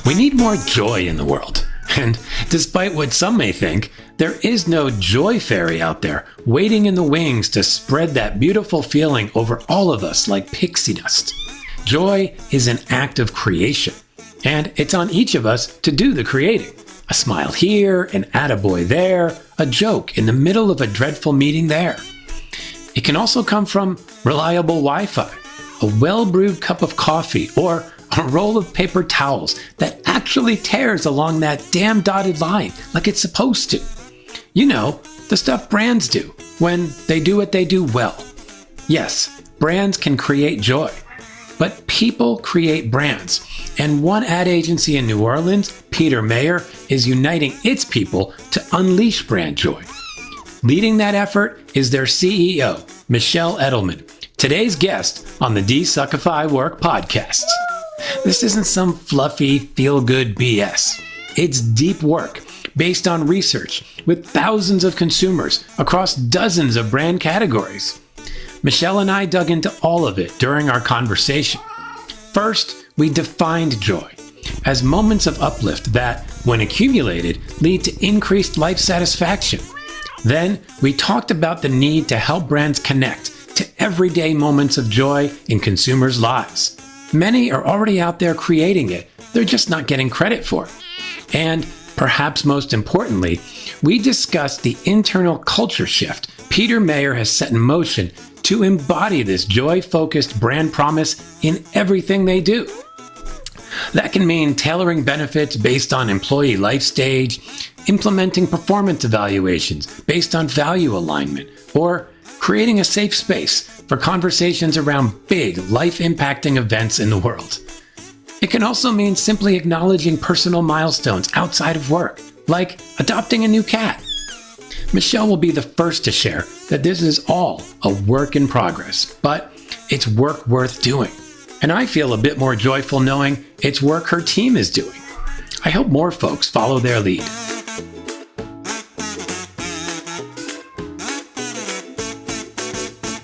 We need more joy in the world. And despite what some may think, there is no joy fairy out there waiting in the wings to spread that beautiful feeling over all of us like pixie dust. Joy is an act of creation, and it's on each of us to do the creating. A smile here, an attaboy there, a joke in the middle of a dreadful meeting there. It can also come from reliable Wi-Fi, a well-brewed cup of coffee, or a roll of paper towels that actually tears along that damn dotted line like it's supposed to. You know, the stuff brands do when they do what they do well. Yes, brands can create joy, but people create brands. And one ad agency in New Orleans, PETERMAYER, is uniting its people to unleash brand joy. Leading that effort is their CEO, Michelle Edelman, today's guest on the DesuckifyWork Podcast. This isn't some fluffy, feel-good BS. It's deep work based on research with thousands of consumers across dozens of brand categories. Michelle and I dug into all of it during our conversation. First, we defined joy as moments of uplift that, when accumulated, lead to increased life satisfaction. Then, we talked about the need to help brands connect to everyday moments of joy in consumers' lives. Many are already out there creating it, they're just not getting credit for it. And perhaps most importantly, we discussed the internal culture shift PETERMAYER has set in motion to embody this joy-focused brand promise in everything they do. That can mean tailoring benefits based on employee life stage, implementing performance evaluations based on value alignment, or creating a safe space for conversations around big, life-impacting events in the world. It can also mean simply acknowledging personal milestones outside of work, like adopting a new cat. Michelle will be the first to share that this is all a work in progress, but it's work worth doing. And I feel a bit more joyful knowing it's work her team is doing. I hope more folks follow their lead.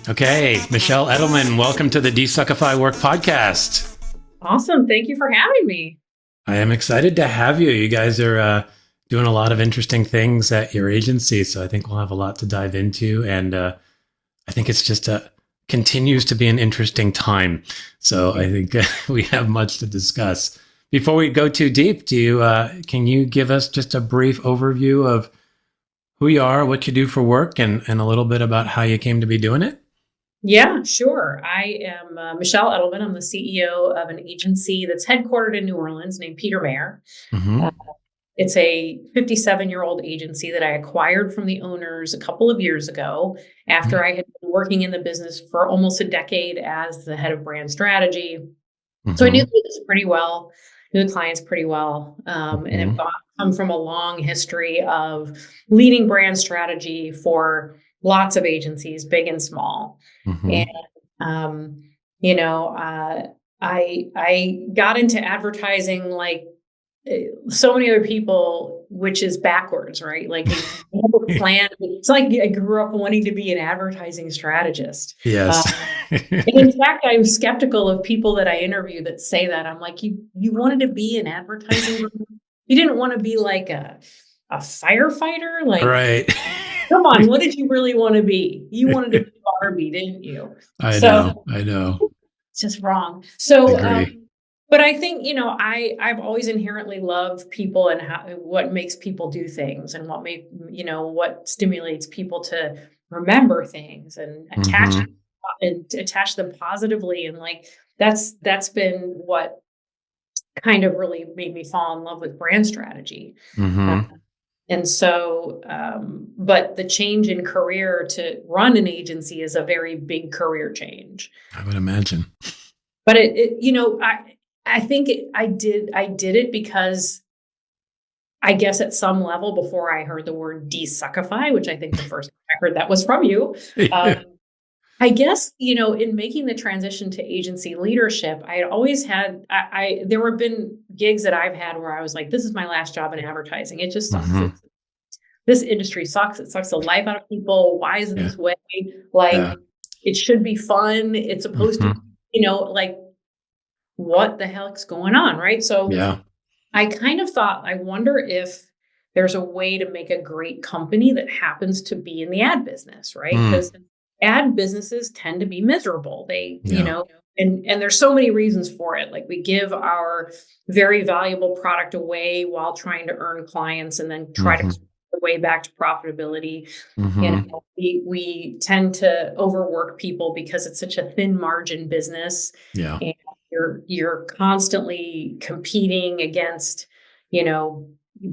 Okay, Michelle Edelman, welcome to the DesuckifyWork Podcast. Awesome. Thank you for having me. I am excited to have you. You guys are doing a lot of interesting things at your agency, so I think we'll have a lot to dive into. And I think it's just continues to be an interesting time. So I think we have much to discuss. Before we go too deep, can you give us just a brief overview of who you are, what you do for work, and a little bit about how you came to be doing it? Yeah, sure. I am Michelle Edelman. I'm the CEO of an agency that's headquartered in New Orleans named PETERMAYER. Mm-hmm. It's a 57-year-old agency that I acquired from the owners a couple of years ago after I had been working in the business for almost a decade as the head of brand strategy. Mm-hmm. So I knew the business pretty well, knew the clients pretty well, and have come from a long history of leading brand strategy for lots of agencies, big and small. Mm-hmm. And, I got into advertising like so many other people, which is backwards, right? Like you have a plan. It's like I grew up wanting to be an advertising strategist. Yes. And in fact, I'm skeptical of people that I interview that say that. I'm like, you wanted to be an advertising. You didn't want to be like a firefighter, like right. Come on, what did you really want to be? You wanted to be Barbie, didn't you? I know. It's just wrong. So, but I think, I've always inherently loved people and what makes people do things and what stimulates people to remember things and attach them positively. And like, that's been what kind of really made me fall in love with brand strategy. Mm-hmm. And so, but the change in career to run an agency is a very big career change. I would imagine. But I think I did it because I guess at some level before I heard the word desuckify, which I think the first time I heard that was from you. I guess, in making the transition to agency leadership, I had always had, there have been gigs that I've had where I was like, this is my last job in advertising. It just sucks. Mm-hmm. This industry sucks. It sucks the life out of people. Why is it this way? Like, it should be fun. It's supposed to, like, what the heck's going on, right? So I kind of thought, I wonder if there's a way to make a great company that happens to be in the ad business, right? Because ad businesses tend to be miserable. They, and there's so many reasons for it. Like, we give our very valuable product away while trying to earn clients and then try to claw the way back to profitability. We tend to overwork people because it's such a thin margin business. Yeah. And you're constantly competing against,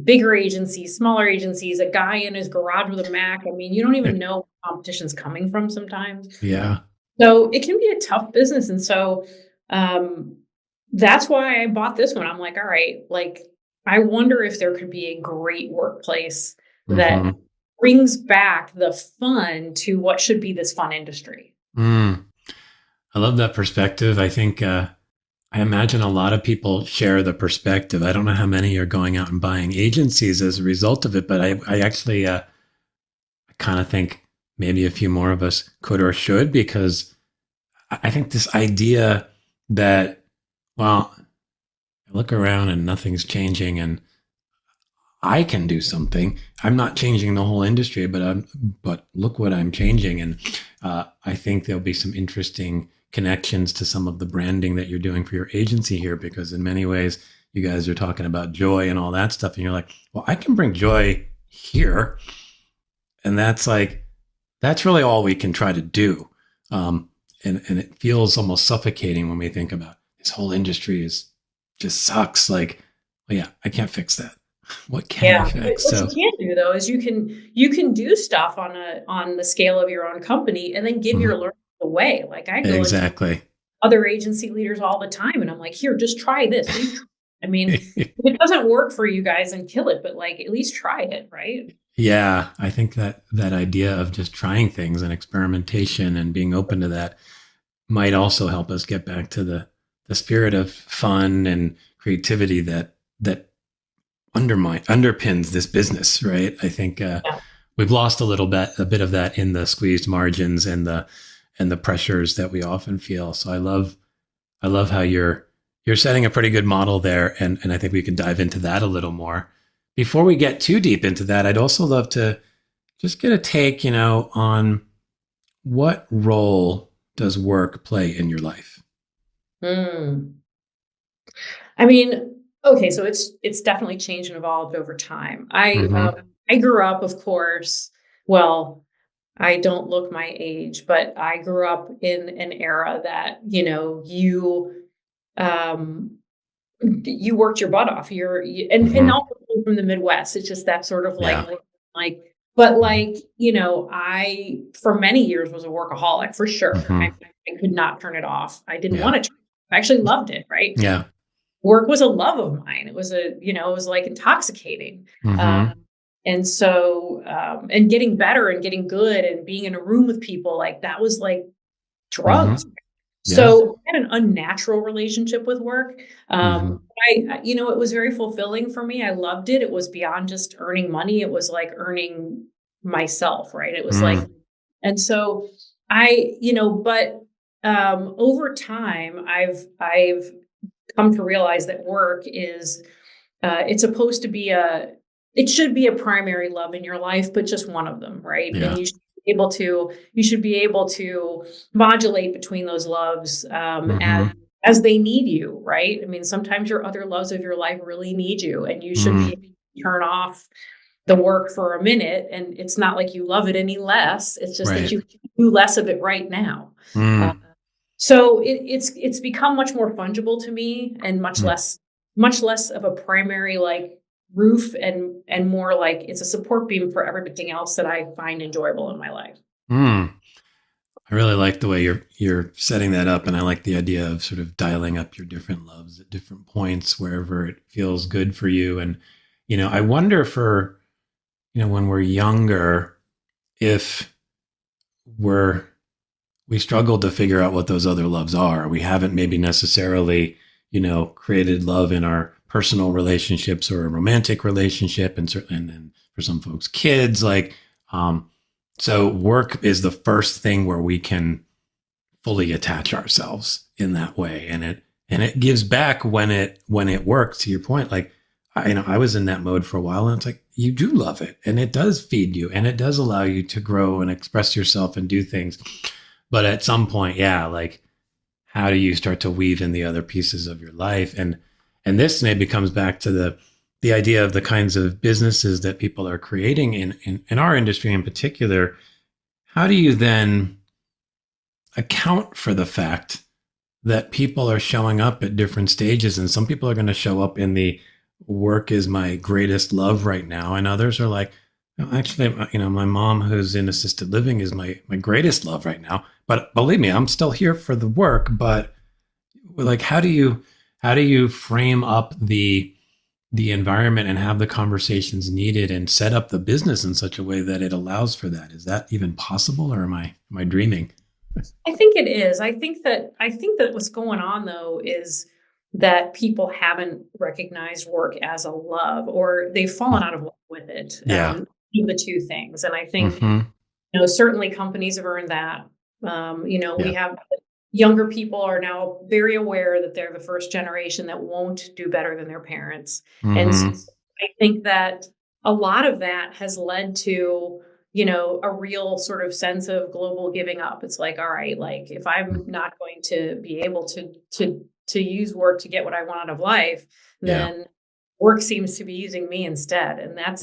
bigger agencies, smaller agencies, a guy in his garage with a Mac. I mean, you don't even know where competition's coming from sometimes. Yeah. So it can be a tough business. And so that's why I bought this one. I'm like, all right, like, I wonder if there could be a great workplace that brings back the fun to what should be this fun industry. I love that perspective. I think, I imagine a lot of people share the perspective. I don't know how many are going out and buying agencies as a result of it, but I actually I kind of think maybe a few more of us could or should, because I think this idea that, well, I look around and nothing's changing and I can do something. I'm not changing the whole industry, but look what I'm changing. And I think there'll be some interesting connections to some of the branding that you're doing for your agency here, because in many ways you guys are talking about joy and all that stuff, and you're like, well, I can bring joy here, and that's really all we can try to do. And it feels almost suffocating when we think about this whole industry just sucks. Like, well, yeah, I can't fix that. What can I fix? What you can do though is you can do stuff on the scale of your own company and then give your learning away. Like, I go exactly other agency leaders all the time, and I'm like, here, just try this. I mean, if it doesn't work for you guys, and kill it, but like, at least try it, right? Yeah, I think that idea of just trying things and experimentation and being open to that might also help us get back to the spirit of fun and creativity that underpins this business, right? I think we've lost a bit of that in the squeezed margins and the pressures that we often feel. So I love how you're setting a pretty good model there, and I think we can dive into that a little more. Before we get too deep into that, I'd also love to just get a take, on what role does work play in your life? I mean, okay, so it's definitely changed and evolved over time. I grew up, of course, well, I don't look my age, but I grew up in an era that, you worked your butt off. And also from the Midwest, it's just that sort of but I, for many years, was a workaholic for sure. I could not turn it off. I didn't want to. I actually loved it. Right. Yeah. Work was a love of mine. It was it was like intoxicating. And so, and getting better and getting good and being in a room with people, like, that was like drugs. So I had an unnatural relationship with work. It was very fulfilling for me. I loved it. It was beyond just earning money. It was like earning myself, right? It was like, and so over time, I've come to realize that work is, it's supposed to be it should be a primary love in your life, but just one of them, right? Yeah. And you should be able to modulate between those loves as they need you, right? I mean, sometimes your other loves of your life really need you, and you should be able to turn off the work for a minute, and it's not like you love it any less. It's just that you do less of it right now. So it's become much more fungible to me, and much less of a primary roof, and more like it's a support beam for everything else that I find enjoyable in my life. I really like the way you're setting that up, and I like the idea of sort of dialing up your different loves at different points wherever it feels good for you. And I wonder for when we're younger, if we struggle to figure out what those other loves are. We haven't maybe necessarily created love in our personal relationships or a romantic relationship, and certainly, and then for some folks, kids. So work is the first thing where we can fully attach ourselves in that way, and it gives back when it works. To your point, like I was in that mode for a while, and it's like, you do love it, and it does feed you, and it does allow you to grow and express yourself and do things. But at some point, yeah, like, how do you start to weave in the other pieces of your life? And this maybe comes back to the idea of the kinds of businesses that people are creating in our industry in particular. How do you then account for the fact that people are showing up at different stages, and some people are going to show up in the work is my greatest love right now, and others are like, no, actually, my mom who's in assisted living is my greatest love right now. But believe me, I'm still here for the work. But like, how do you frame up the environment and have the conversations needed and set up the business in such a way that it allows for that? Is that even possible, or am I dreaming? I think it is. I think that what's going on though is that people haven't recognized work as a love, or they've fallen out of love with it. Yeah. The two things. And I think, certainly companies have earned that. We have younger people are now very aware that they're the first generation that won't do better than their parents. And so I think that a lot of that has led to, a real sort of sense of global giving up. It's like, all right, like if I'm not going to be able to use work to get what I want out of life, then work seems to be using me instead. And that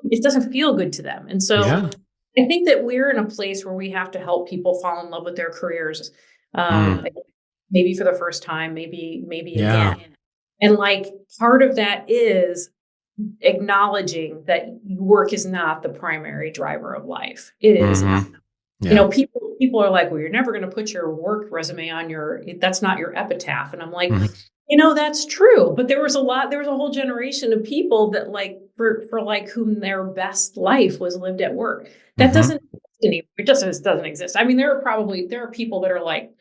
it doesn't feel good to them. And so I think that we're in a place where we have to help people fall in love with their careers. Maybe for the first time, maybe again. And like part of that is acknowledging that work is not the primary driver of life. It is not. People are like, well, you're never going to put your work resume on that's not your epitaph. And I'm like, that's true. But there was a whole generation of people that like, for like whom their best life was lived at work. That doesn't exist anymore. It just doesn't exist. I mean, there are people that are like,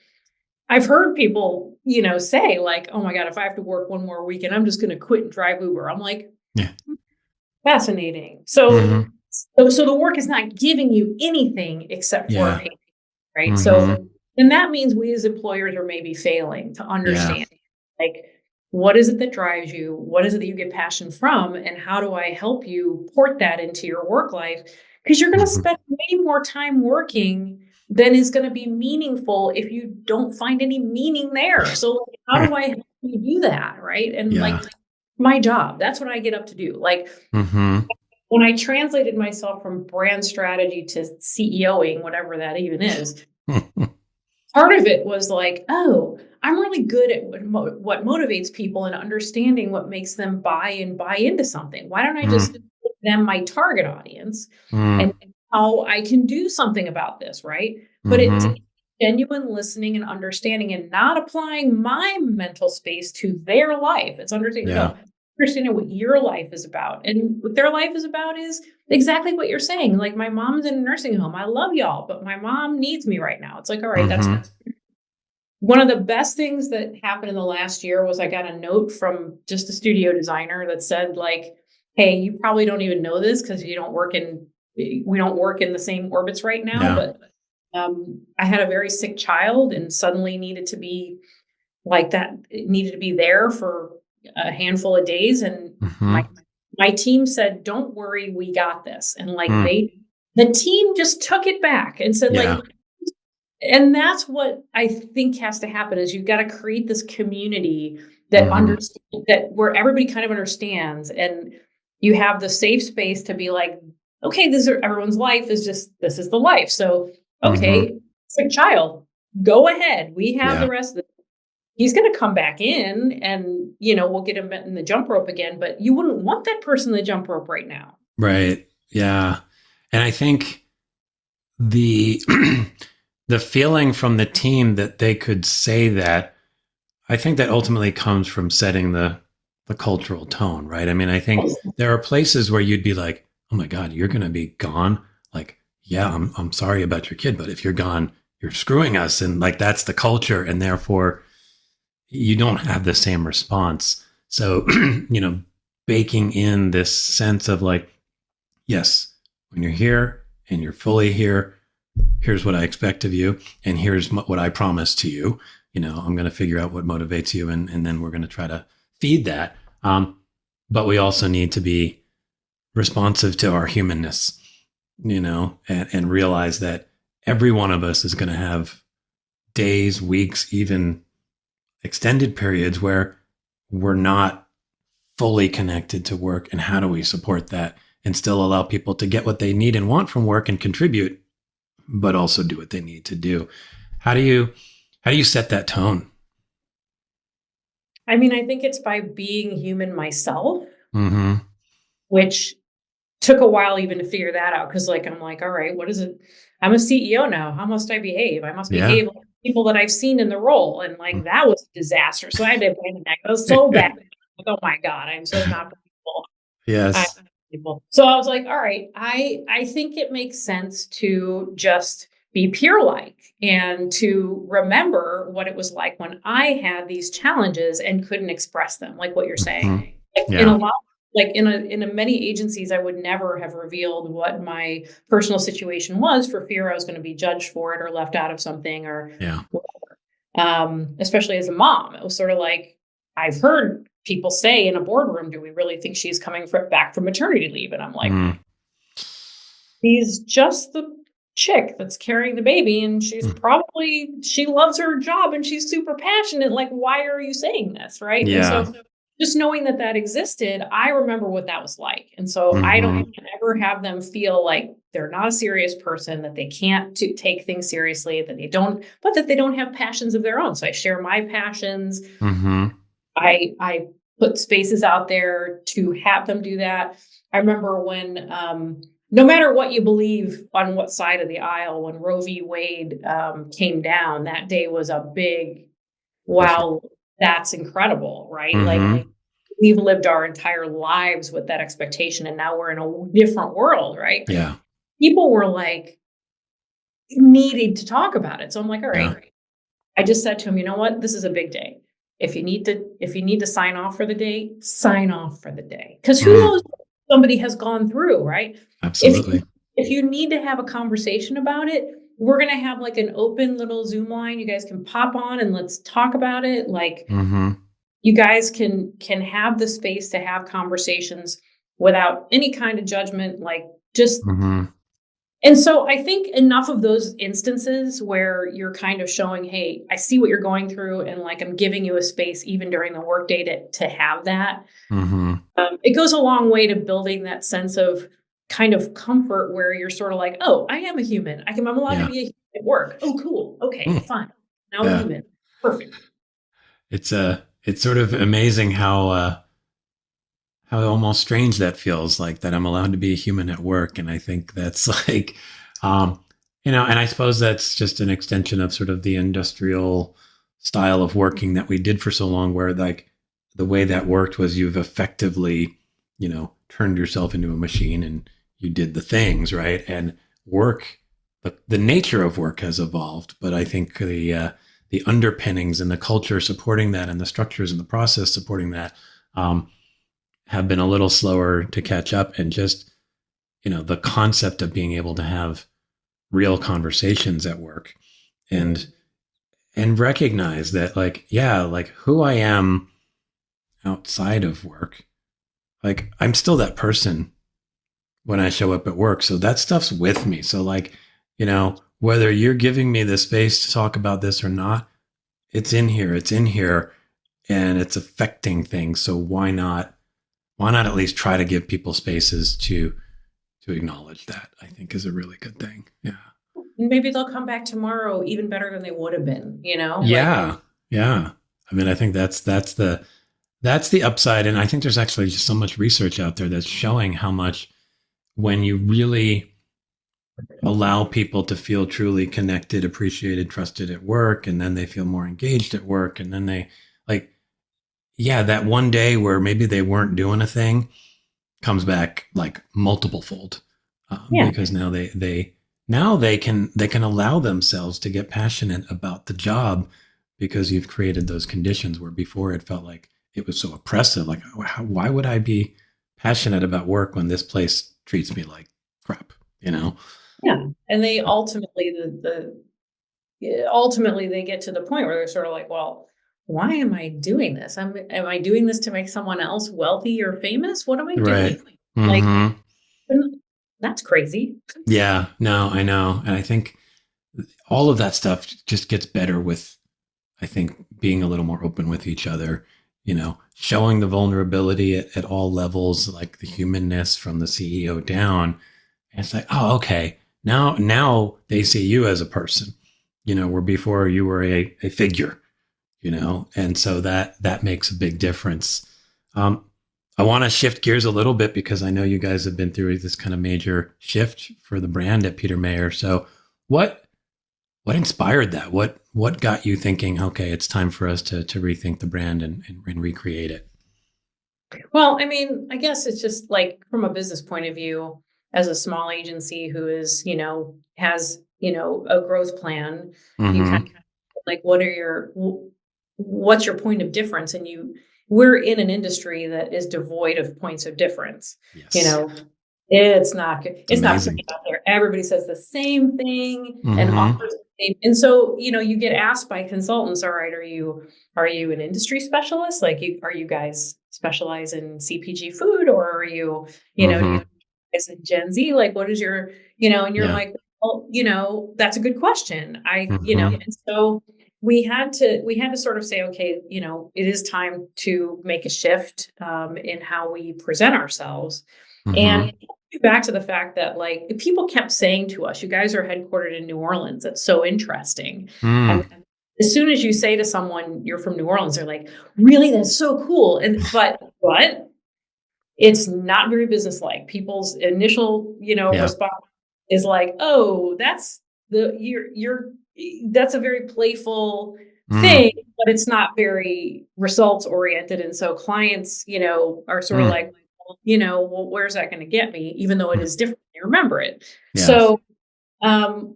I've heard people, say like, oh my God, if I have to work one more weekend, I'm just going to quit and drive Uber. I'm like, fascinating. So the work is not giving you anything except for pay, right? So then that means we as employers are maybe failing to understand, like, what is it that drives you? What is it that you get passion from? And how do I help you port that into your work life? Because you're going to spend way more time working than is going to be meaningful if you don't find any meaning there. So like, how do I help you do that? Right. And like my job, that's what I get up to do. Like when I translated myself from brand strategy to CEOing, whatever that even is, part of it was like, oh, I'm really good at what motivates people and understanding what makes them buy into something. Why don't I just give them my target audience and how I can do something about this, right? But it's genuine listening and understanding and not applying my mental space to their life. It's understanding what your life is about. And what their life is about is exactly what you're saying. Like my mom's in a nursing home. I love y'all, but my mom needs me right now. It's like, all right, that's one of the best things that happened in the last year was I got a note from just a studio designer that said like, hey, you probably don't even know this because we don't work in the same orbits right now. But I had a very sick child and suddenly needed to be like that. It needed to be there for a handful of days. And my team said, don't worry, we got this. And like the team just took it back and said like, and that's what I think has to happen is you've got to create this community that where everybody kind of understands and you have the safe space to be like, okay, everyone's life is this is the life. So, okay, sick child, go ahead. We have the rest of it. He's going to come back in and, we'll get him in the jump rope again, but you wouldn't want that person in the jump rope right now. Right. Yeah. And I think the feeling from the team that they could say that, I think that ultimately comes from setting the cultural tone, right? I mean, I think there are places where you'd be like, oh my God, you're going to be gone. Like, yeah, I'm sorry about your kid, but if you're gone, you're screwing us. And like, that's the culture. And therefore you don't have the same response. So, baking in this sense of like, yes, when you're here and you're fully here, here's what I expect of you. And here's what I promise to you. I'm going to figure out what motivates you. And then we're going to try to feed that. but we also need to be responsive to our humanness, and realize that every one of us is going to have days, weeks, even extended periods where we're not fully connected to work. And how do we support that and still allow people to get what they need and want from work and contribute, but also do what they need to do? How do you set that tone? I mean, I think it's by being human myself, which took a while even to figure that out. Cause I'm like, all right, what is it? I'm a CEO now. How must I behave? I must behave like people that I've seen in the role. And that was a disaster. So I had to abandon that. It was so bad. Oh my God, I'm so not people. Yes. So I was like, all right, I think it makes sense to just be peer-like and to remember what it was like when I had these challenges and couldn't express them, like what you're saying. In a lot, in many agencies, I would never have revealed what my personal situation was for fear I was going to be judged for it or left out of something or whatever. Especially as a mom, it was sort of like, I've heard people say in a boardroom, do we really think she's coming back from maternity leave? And I'm like, she's just the chick that's carrying the baby, and she's she loves her job and she's super passionate. Like, why are you saying this? Right. Yeah. And so just knowing that existed, I remember what that was like. And so I don't ever have them feel like they're not a serious person, that they can't take things seriously, that they don't have passions of their own. So I share my passions. I put spaces out there to have them do that. I remember when, no matter what you believe on what side of the aisle, when Roe v. Wade came down, that day was a big, wow, that's incredible, right? Like we've lived our entire lives with that expectation, and now we're in a different world, right? Yeah. People were like needing to talk about it. So I'm like, all right. I just said to him, you know what? This is a big day. If you need to sign off for the day, sign off for the day. Because who knows what somebody has gone through, right? Absolutely. If you need to have a conversation about it, we're going to have like an open little Zoom line. You guys can pop on and let's talk about it. Like you guys can have the space to have conversations without any kind of judgment, like just And so I think enough of those instances where you're kind of showing, hey, I see what you're going through, and like I'm giving you a space even during the workday to have that. It goes a long way to building that sense of kind of comfort where you're sort of like, oh, I am a human. I'm allowed to be a human at work. Oh, cool. Okay, fine. Now I'm a human. Perfect. It's sort of amazing how almost strange that feels, like that I'm allowed to be a human at work. And I think that's like, and I suppose that's just an extension of sort of the industrial style of working that we did for so long, where like the way that worked was you've effectively, turned yourself into a machine and you did the things, right? And work, the nature of work has evolved, but I think the underpinnings and the culture supporting that and the structures and the process supporting that, have been a little slower to catch up. And just, the concept of being able to have real conversations at work and recognize that like who I am outside of work, like I'm still that person when I show up at work. So that stuff's with me. So like, whether you're giving me the space to talk about this or not, it's in here and it's affecting things. So why not at least try to give people spaces to acknowledge that, I think is a really good thing. Yeah. Maybe they'll come back tomorrow even better than they would have been, Yeah. Yeah. I mean, I think that's the upside. And I think there's actually just so much research out there that's showing how much when you really allow people to feel truly connected, appreciated, trusted at work, and then they feel more engaged at work, and then they that one day where maybe they weren't doing a thing comes back like multiple fold, because now they can allow themselves to get passionate about the job because you've created those conditions where before it felt like it was so oppressive. Like, why would I be passionate about work when this place treats me like crap? Yeah, and they ultimately they get to the point where they're sort of like, well, why am I doing this? Am I doing this to make someone else wealthy or famous? What am I Right. doing? Like, Mm-hmm. that's crazy. Yeah, no, I know. And I think all of that stuff just gets better with, I think, being a little more open with each other, showing the vulnerability at all levels, like the humanness from the CEO down. And it's like, oh, okay. Now they see you as a person, where before you were a figure, and so that makes a big difference. I want to shift gears a little bit because I know you guys have been through this kind of major shift for the brand at PETERMAYER. So what inspired that? What got you thinking, okay, it's time for us to rethink the brand and recreate it? Well, I mean, I guess it's just like from a business point of view, as a small agency who is, has, a growth plan, you kind Mm-hmm. of like, what's your point of difference? And we're in an industry that is devoid of points of difference. Yes. It's not good. It's It's not pretty amazing. out there. Everybody says the same thing and Mm-hmm. offers the same. And so, you get asked by consultants, all right, are you an industry specialist? Like are you guys specialize in CPG food, or are you, do you Mm-hmm. guys in Gen Z? Like what is your, and you're Yeah. like, well, that's a good question. Mm-hmm. And so we had to sort of say, okay, it is time to make a shift in how we present ourselves. Mm-hmm. And back to the fact that like people kept saying to us, you guys are headquartered in New Orleans. That's so interesting. And Mm. as soon as you say to someone you're from New Orleans, they're like, really? That's so cool. But it's not very businesslike. People's initial, Yeah. response is like, oh, that's a very playful thing, Mm. but it's not very results oriented. And so clients, are sort of Mm. like, well, where's that going to get me? Even though it Mm. is different, they remember it. Yeah. So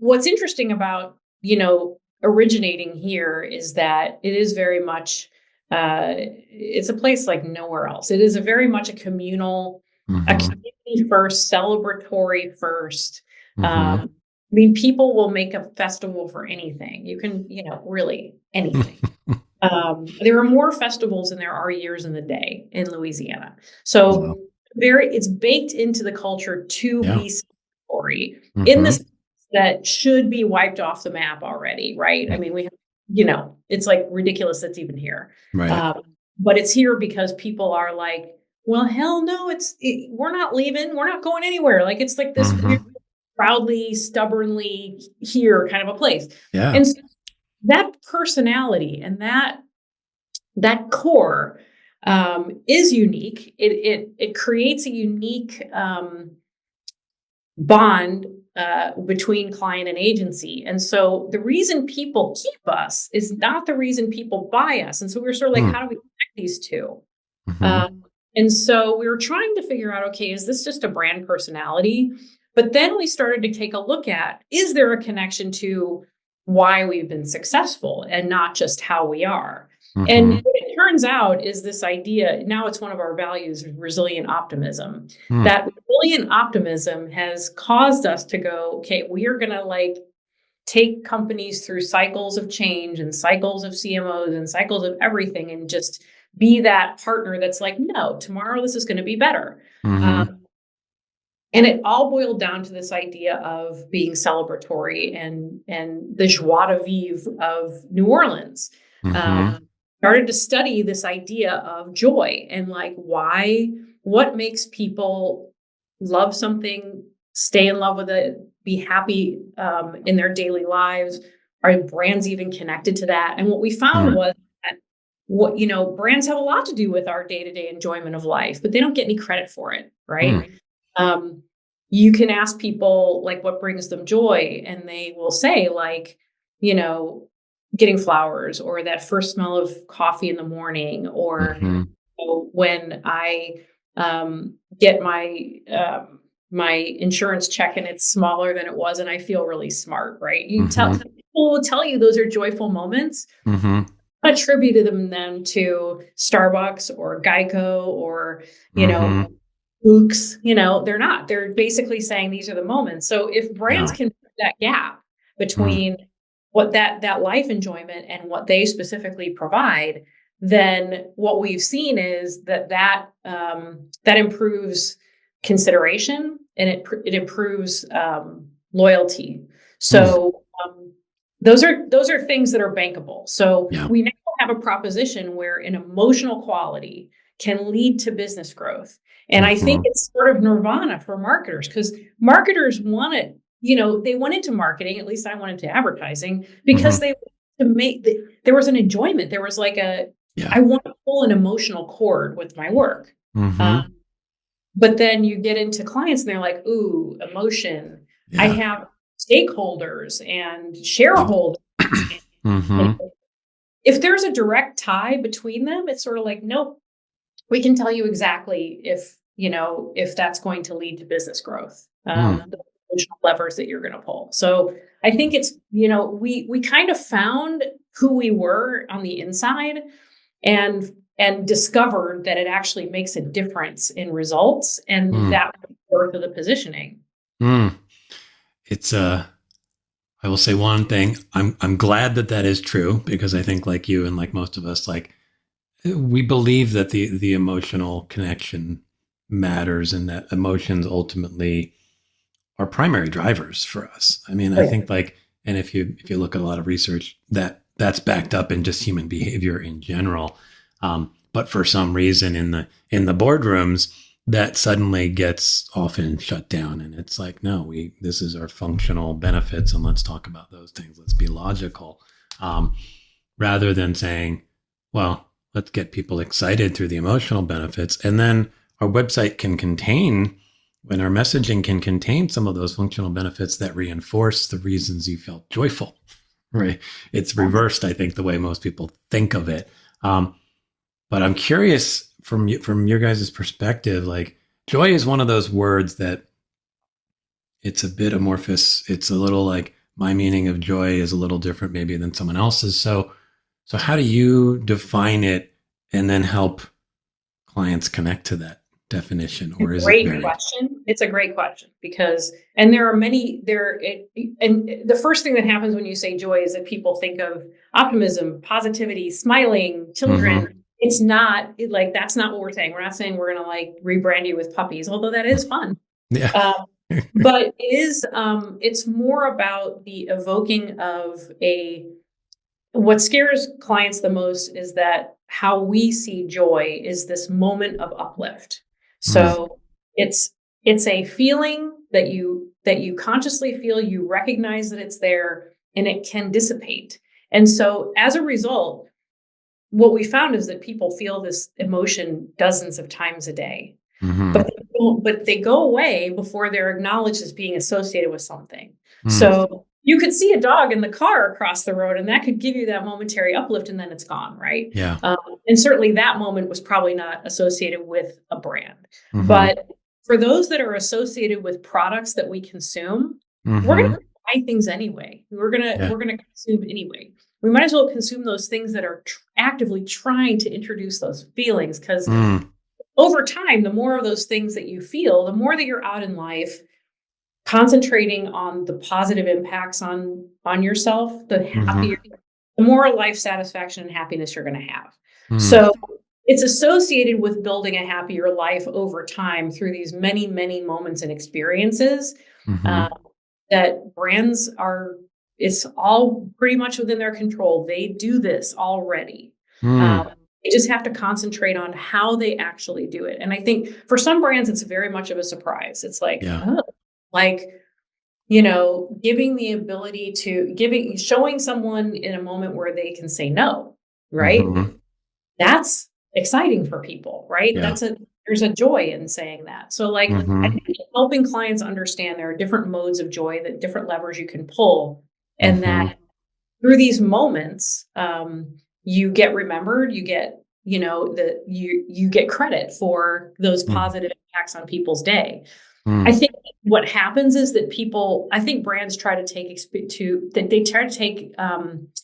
what's interesting about, originating here is that it is very much, it's a place like nowhere else. It is a very much a Mm-hmm. community first, celebratory first. Mm-hmm. I mean, people will make a festival for anything. You can, really anything. There are more festivals than there are years in the day in Louisiana. Wow. So it's baked into the culture to Yeah. be celebratory in Mm-hmm. this that should be wiped off the map already, right? I Yeah. mean, it's like ridiculous that's even here. Right. But it's here because people are like, well, hell no, we're not leaving. We're not going anywhere. Like, it's like this weird, Mm-hmm. proudly, stubbornly here kind of a place. Yeah. And so that personality and that core is unique. It creates a unique bond between client and agency. And so the reason people keep us is not the reason people buy us. And so we were sort of like, Mm. how do we connect these two? Mm-hmm. And so we were trying to figure out, okay, is this just a brand personality? But then we started to take a look at, is there a connection to why we've been successful and not just how we are? And Mm-hmm. what it turns out is this idea, now it's one of our values, resilient optimism. Mm. That resilient optimism has caused us to go, okay, we are going to like take companies through cycles of change and cycles of CMOs and cycles of everything and just be that partner that's like, no, tomorrow this is going to be better. Mm-hmm. And it all boiled down to this idea of being celebratory and the joie de vivre of New Orleans. Mm-hmm. Started to study this idea of joy and like what makes people love something, stay in love with it, be happy in their daily lives. Are brands even connected to that? And what we found Mm. was that brands have a lot to do with our day-to-day enjoyment of life, but they don't get any credit for it, right? Mm. You can ask people like what brings them joy, and they will say like, getting flowers or that first smell of coffee in the morning, or Mm-hmm. when I get my insurance check and it's smaller than it was and I feel really smart, right? Mm-hmm. People will tell you those are joyful moments. Mm-hmm. Attributed them to Starbucks or Geico or, Mm-hmm. Books, they're not. They're basically saying these are the moments. So if brands Yeah. can fill that gap Mm. between what that life enjoyment and what they specifically provide, then what we've seen is that improves consideration, and it improves loyalty. So those are things that are bankable. So we now have a proposition where an emotional quality can lead to business growth. And I think it's sort of nirvana for marketers, because marketers want it. They went into marketing, at least I went into advertising, because they to make there was an enjoyment. There was like I want to pull an emotional cord with my work. But then you get into clients and they're like, ooh, emotion. Yeah. I have stakeholders and shareholders. And if there's a direct tie between them, it's sort of like, nope, we can tell you exactly if that's going to lead to business growth. The emotional levers that you're going to pull. So I think it's, we kind of found who we were on the inside and discovered that it actually makes a difference in results, and that was the worth of the positioning. It's I will say one thing. I'm glad that is true, because I think, like you and like most of us, like, we believe that the emotional connection matters, and that emotions ultimately are primary drivers for us. I mean, I think and if you look at a lot of research, that's backed up in just human behavior in general. But for some reason in the boardrooms, that suddenly gets often shut down, and it's like, no, this is our functional benefits, and let's talk about those things. Let's be logical, rather than saying, well, let's get people excited through the emotional benefits, and then our website can contain, when our messaging can contain some of those functional benefits that reinforce the reasons you felt joyful. Right? It's reversed, I think, the way most people think of it. But I'm curious from your guys' perspective, like, joy is one of those words that it's a bit amorphous. It's a little like, my meaning of joy is a little different maybe than someone else's. So how do you define it and then help clients connect to that definition? Or is it great question? It's a great question, because, and there are many and the first thing that happens when you say joy is that people think of optimism, positivity, smiling, children. It's not that's not what we're saying. We're not saying we're going to like rebrand you with puppies, although that is fun. Yeah. But it is, it's more about the evoking of what scares clients the most is that how we see joy is this moment of uplift. So it's a feeling that you consciously feel, you recognize that it's there, and it can dissipate. And so as a result, what we found is that people feel this emotion dozens of times a day, but they go away before they're acknowledged as being associated with something. So you could see a dog in the car across the road, and that could give you that momentary uplift, and then it's gone, right? Yeah. And certainly that moment was probably not associated with a brand. But for those that are associated with products that we consume, we're going to buy things anyway. We're going to consume anyway. We might as well consume those things that are actively trying to introduce those feelings, because over time, the more of those things that you feel, the more that you're out in life concentrating on the positive impacts on yourself, the happier, the more life satisfaction and happiness you're going to have. So it's associated with building a happier life over time through these many, many moments and experiences that brands it's all pretty much within their control. They do this already. They just have to concentrate on how they actually do it. And I think for some brands, it's very much of a surprise. It's like, giving the ability to showing someone in a moment where they can say no, right? That's exciting for people, right? Yeah. There's a joy in saying that. So I think helping clients understand there are different modes of joy, that different levers you can pull, and that through these moments, you get remembered, you get, you get credit for those positive impacts on people's day. I think what happens is that brands try to take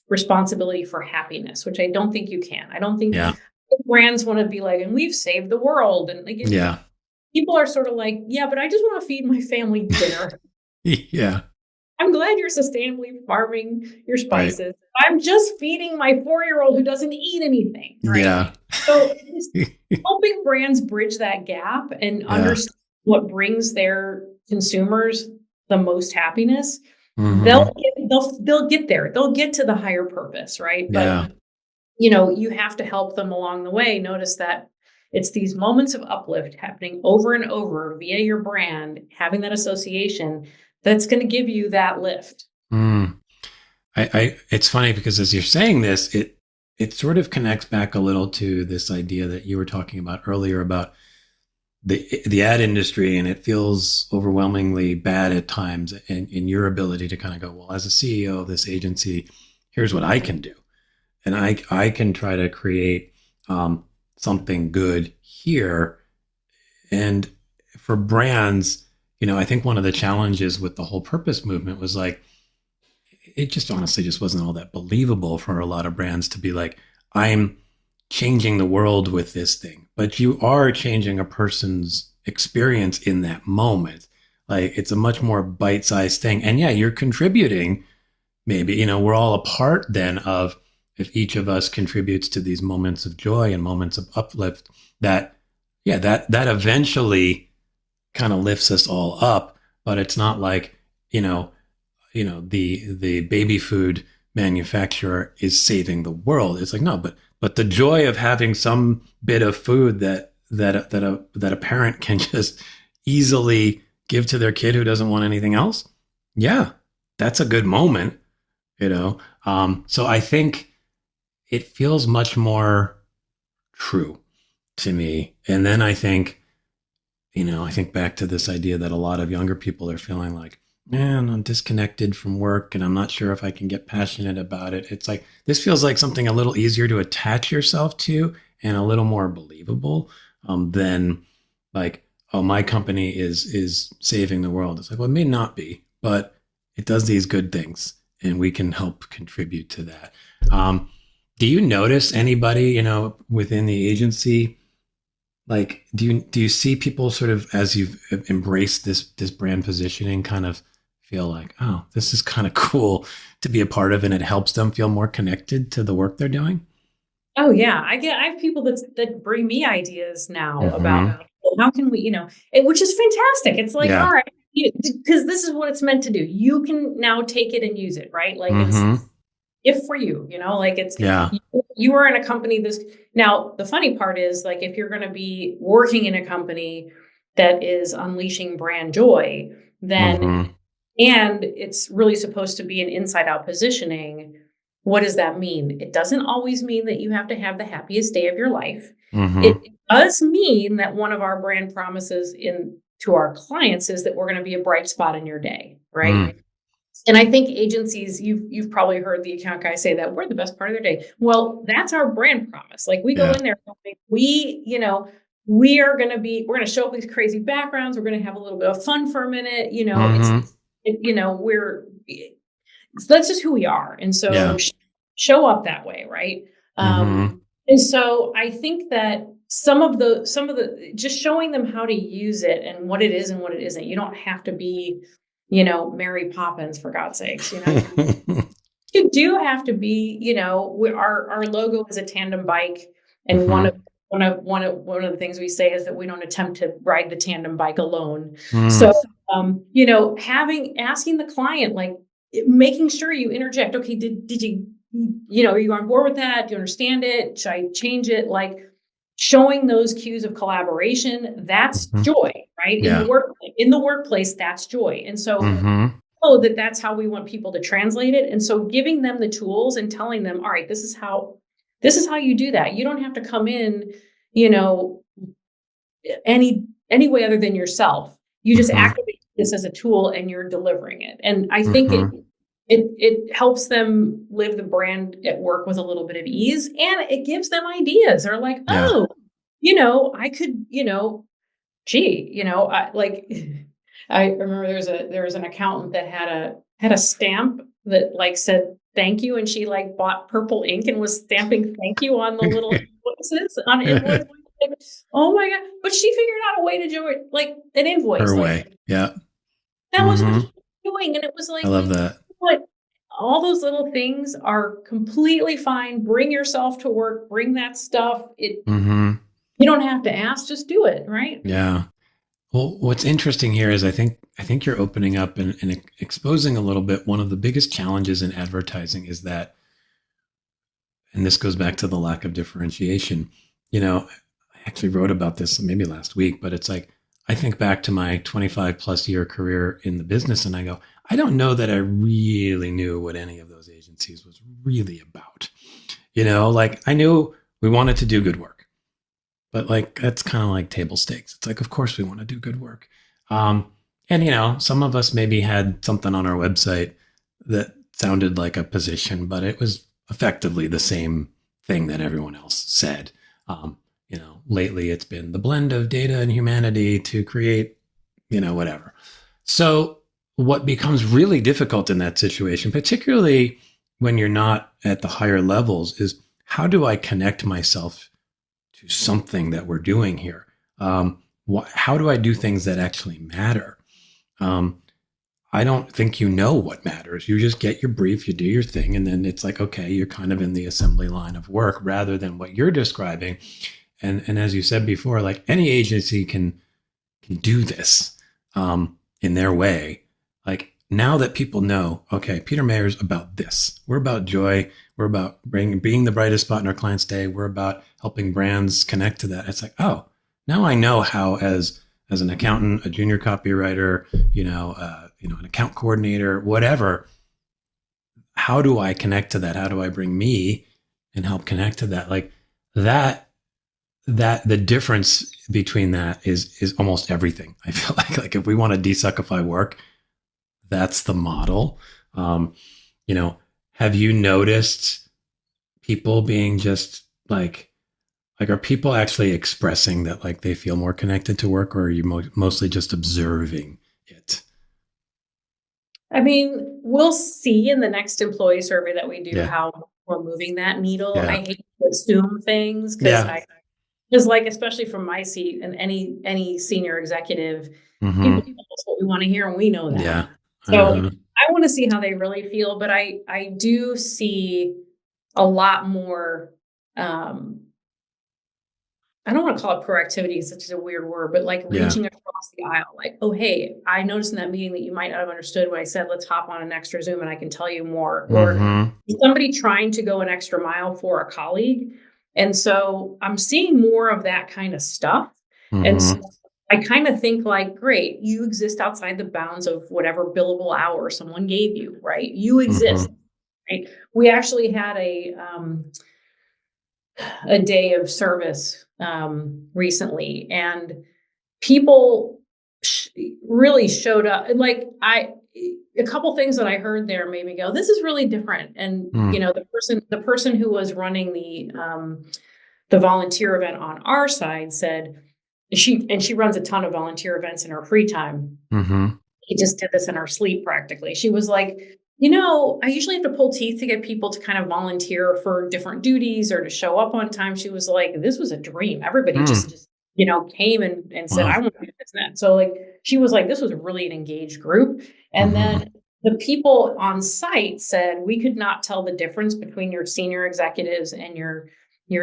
responsibility for happiness, which I don't think you can. I don't think brands want to be like, and we've saved the world. And people are sort of like, yeah, but I just want to feed my family dinner. I'm glad you're sustainably farming your Right. spices. I'm just feeding my 4-year-old who doesn't eat anything, right? Yeah. So just helping brands bridge that gap and Yeah. understand what brings their consumers the most happiness, Mm-hmm. they'll get there. They'll get to the higher purpose, right? Yeah. But you have to help them along the way. Notice that it's these moments of uplift happening over and over via your brand, having that association that's going to give you that lift. Mm. It's funny because as you're saying this, it sort of connects back a little to this idea that you were talking about earlier about the ad industry, and it feels overwhelmingly bad at times in your ability to kind of go, well, as a CEO of this agency, here's what I can do. And I can try to create something good here. And for brands, I think one of the challenges with the whole purpose movement was like, it just honestly just wasn't all that believable for a lot of brands to be like, I'm changing the world with this thing. But you are changing a person's experience in that moment. Like, it's a much more bite-sized thing. And yeah, you're contributing. Maybe, we're all a part then of, if each of us contributes to these moments of joy and moments of uplift, that eventually kind of lifts us all up. But it's not like, the baby food manufacturer is saving the world. It's like, no, but the joy of having some bit of food that a parent can just easily give to their kid who doesn't want anything else. Yeah, that's a good moment, So I think it feels much more true to me. And then I think back to this idea that a lot of younger people are feeling like, man, I'm disconnected from work and I'm not sure if I can get passionate about it. It's like, this feels like something a little easier to attach yourself to and a little more believable than like, oh, my company is saving the world. It's like, well, it may not be, but it does these good things and we can help contribute to that. Do you notice anybody, within the agency? Like, do you see people sort of, as you've embraced this brand positioning, kind of feel like, oh, this is kind of cool to be a part of, and it helps them feel more connected to the work they're doing? Oh yeah, I have people that bring me ideas now about how can we, which is fantastic. It's like, all right, because this is what it's meant to do. You can now take it and use it, right? Like it's if for you, like it's, you are in a company now the funny part is like, if you're going to be working in a company that is unleashing brand joy, then, and it's really supposed to be an inside out positioning. What does that mean? It doesn't always mean that you have to have the happiest day of your life. It does mean that one of our brand promises to our clients is that we're going to be a bright spot in your day, right? And I think agencies, you've probably heard the account guy say that we're the best part of their day. Well, that's our brand promise. Like we go in there, we're going to show up these crazy backgrounds. We're going to have a little bit of fun for a minute. That's just who we are. And so show up that way. Right. And so I think that some of the, just showing them how to use it and what it is and what it isn't. You don't have to be, Mary Poppins, for God's sakes, you do have to be, our logo is a tandem bike. And one of the things we say is that we don't attempt to ride the tandem bike alone. So, asking the client, like making sure you interject. Okay. Did you, are you on board with that? Do you understand it? Should I change it? Like showing those cues of collaboration, that's joy, right? Yeah. In the workplace, that's joy. And so that's how we want people to translate it. And so giving them the tools and telling them, all right, this is how you do that. You don't have to come in, any way other than yourself. You just activate this as a tool and you're delivering it. And I think it helps them live the brand at work with a little bit of ease, and it gives them ideas. They're like, oh, I could, I remember there was an accountant that had a stamp that like said thank you, and she like bought purple ink and was stamping thank you on the little invoices on invoices. Like, oh my God! But she figured out a way to do it like an invoice. Her way, yeah. That was what she was doing? And it was like, I love that. what? All those little things are completely fine. Bring yourself to work, bring that stuff. You don't have to ask, just do it, right? Yeah. Well, what's interesting here is I think you're opening up and exposing a little bit. One of the biggest challenges in advertising is that, and this goes back to the lack of differentiation. I actually wrote about this maybe last week, but it's like, I think back to my 25 plus year career in the business and I go, I don't know that I really knew what any of those agencies was really about. Like I knew we wanted to do good work, but like, that's kind of like table stakes. It's like, of course we want to do good work. And some of us maybe had something on our website that sounded like a position, but it was effectively the same thing that everyone else said. Lately it's been the blend of data and humanity to create, whatever. So what becomes really difficult in that situation, particularly when you're not at the higher levels, is how do I connect myself to something that we're doing here? How do I do things that actually matter? I don't think you know what matters. You just get your brief, you do your thing, and then it's like, okay, you're kind of in the assembly line of work rather than what you're describing. And as you said before, like any agency can do this in their way. Like now that people know, okay, PETERMAYER's about this. We're about joy. We're about being the brightest spot in our client's day. We're about helping brands connect to that. It's like, oh, now I know how as an accountant, a junior copywriter, an account coordinator, whatever, how do I connect to that? How do I bring me and help connect to that? Like that the difference between that is almost everything. I feel like if we want to desuckify work, that's the model. Have you noticed people being just like, are people actually expressing that like they feel more connected to work, or are you mostly just observing it? I mean, we'll see in the next employee survey that we do how we're moving that needle. Yeah. I hate to assume things because like, especially from my seat and any senior executive, people tell us what we want to hear and we know that. Yeah. So I want to see how they really feel, but I do see a lot more, I don't want to call it proactivity, it's such a weird word, but like reaching across the aisle, like, oh, hey, I noticed in that meeting that you might not have understood what I said. Let's hop on an extra Zoom and I can tell you more. Or somebody trying to go an extra mile for a colleague. And so I'm seeing more of that kind of stuff. And so I kind of think like, great, you exist outside the bounds of whatever billable hour someone gave you, right? You exist, right? We actually had a day of service recently, and people really showed up. Like a couple things that I heard there made me go, this is really different. And the person who was running the volunteer event on our side said she runs a ton of volunteer events in her free time. She just did this in her sleep practically. She was like, I usually have to pull teeth to get people to kind of volunteer for different duties or to show up on time. She was like, this was a dream. Everybody just came and said, I want to do this and that. So like, she was like, this was really an engaged group. And then the people on site said, we could not tell the difference between your senior executives and your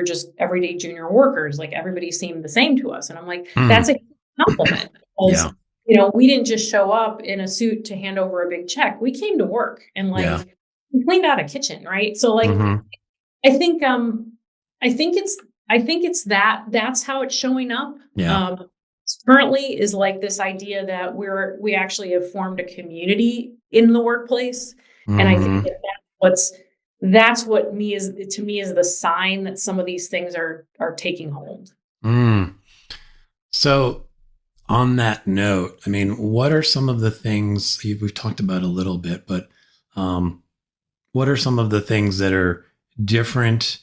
just everyday junior workers. Like everybody seemed the same to us. And I'm like, that's a compliment. Because, we didn't just show up in a suit to hand over a big check. We came to work and we cleaned out a kitchen. Right. So like, I think it's that's how it's showing up. Currently is like this idea that we actually have formed a community in the workplace. And I think that's what to me is the sign that some of these things are taking hold. So on that note, I mean, what are some of the things we've talked about a little bit, but what are some of the things that are different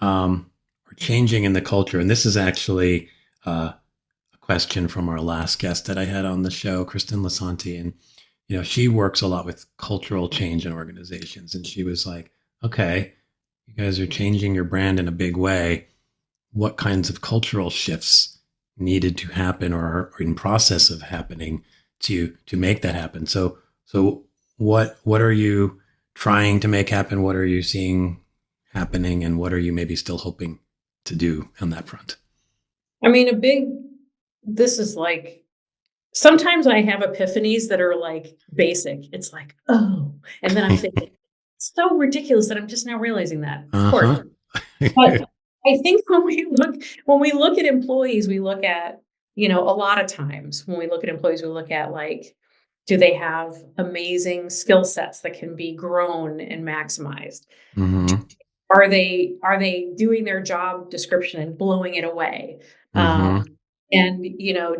or changing in the culture? And this is actually a question from our last guest that I had on the show, Kristen Lasanti. And, she works a lot with cultural change in organizations. And she was like, okay, you guys are changing your brand in a big way. What kinds of cultural shifts needed to happen or are in process of happening to make that happen? So So what are you trying to make happen? What are you seeing happening? And what are you maybe still hoping to do on that front? I mean, this is like, sometimes I have epiphanies that are like basic. It's like, oh, and then I'm thinking, it's so ridiculous that I'm just now realizing that. Of course. But I think when we look at employees, we look at, a lot of times when we look at employees, we look at like, do they have amazing skill sets that can be grown and maximized? Mm-hmm. Are they doing their job description and blowing it away? Mm-hmm. And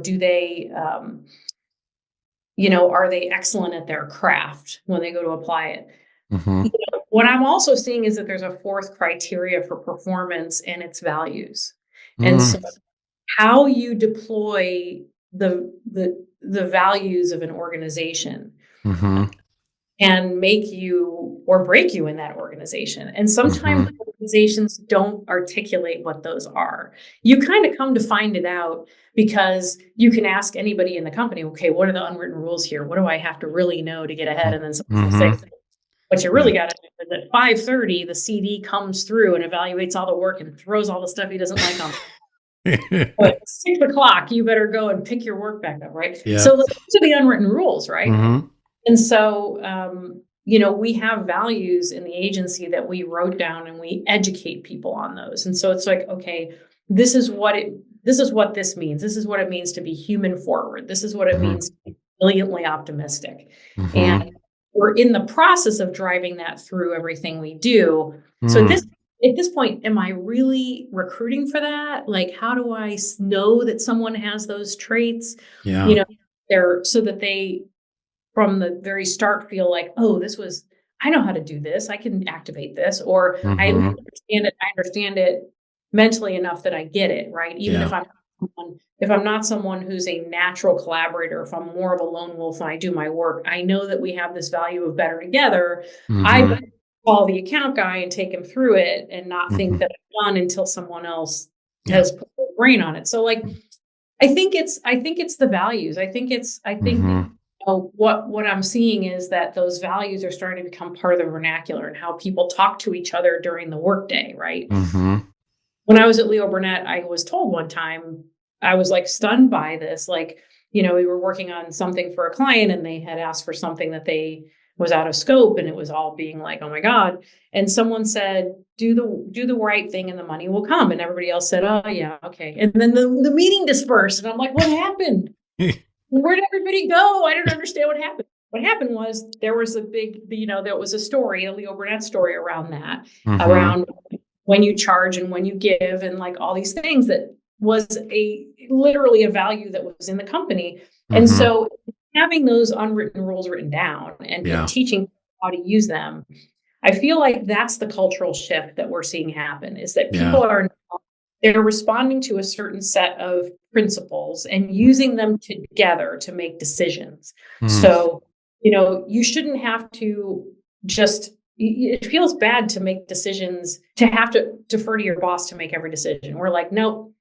do they are they excellent at their craft when they go to apply it? Mm-hmm. What I'm also seeing is that there's a fourth criteria for performance, and it's values. And so how you deploy the values of an organization Mm-hmm. can make you or break you in that organization. And sometimes organizations don't articulate what those are. You kind of come to find it out because you can ask anybody in the company, okay, what are the unwritten rules here? What do I have to really know to get ahead? And then someone will say, what you really got to do is at 5:30, the CD comes through and evaluates all the work and throws all the stuff he doesn't like on. But at 6:00, you better go and pick your work back up, right? Yeah. So those are the unwritten rules, right? Mm-hmm. And so, we have values in the agency that we wrote down, and we educate people on those. And so it's like, okay, this is what this means. This is what it means to be human forward. This is what it means to be brilliantly optimistic. Mm-hmm. And we're in the process of driving that through everything we do. So at this point, am I really recruiting for that? Like, how do I know that someone has those traits? Yeah. They're so that they, from the very start, feel like, oh, I know how to do this. I can activate this, or I understand it mentally enough that I get it, right? Even if I'm not someone who's a natural collaborator, if I'm more of a lone wolf and I do my work, I know that we have this value of better together. I call the account guy and take him through it and not think that I'm done until someone else has put their brain on it. So like, I think it's the values. I think what I'm seeing is that those values are starting to become part of the vernacular and how people talk to each other during the workday, right? When I was at Leo Burnett, I was told one time, I was like stunned by this. Like, we were working on something for a client and they had asked for something that was out of scope, and it was all being like, oh my God. And someone said, do the right thing and the money will come. And everybody else said, oh yeah, okay. And then the meeting dispersed. And I'm like, what happened? Where did everybody go? I don't understand what happened. What happened was there was there was a story, a Leo Burnett story around that, around when you charge and when you give and like all these things that was literally a value that was in the company. And so having those unwritten rules written down and teaching how to use them, I feel like that's the cultural shift that we're seeing happen, is that people they're responding to a certain set of principles and using them together to make decisions. So, you shouldn't have to it feels bad to make decisions, to have to defer to your boss to make every decision. We're like, nope,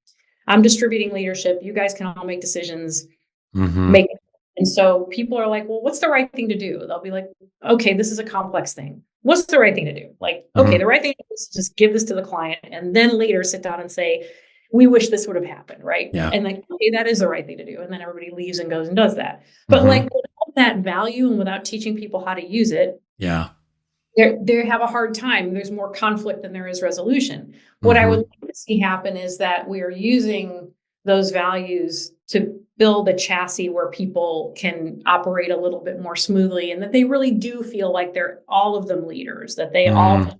I'm distributing leadership. You guys can all make decisions. And so people are like, well, what's the right thing to do? They'll be like, okay, this is a complex thing. What's the right thing to do? Like, okay, the right thing is to just give this to the client and then later sit down and say, we wish this would have happened, right? Yeah. And like, okay, that is the right thing to do. And then everybody leaves and goes and does that. But like without that value and without teaching people how to use it, they have a hard time. There's more conflict than there is resolution. What I would like to see happen is that we are using those values to build a chassis where people can operate a little bit more smoothly, and that they really do feel like they're all of them leaders, that they all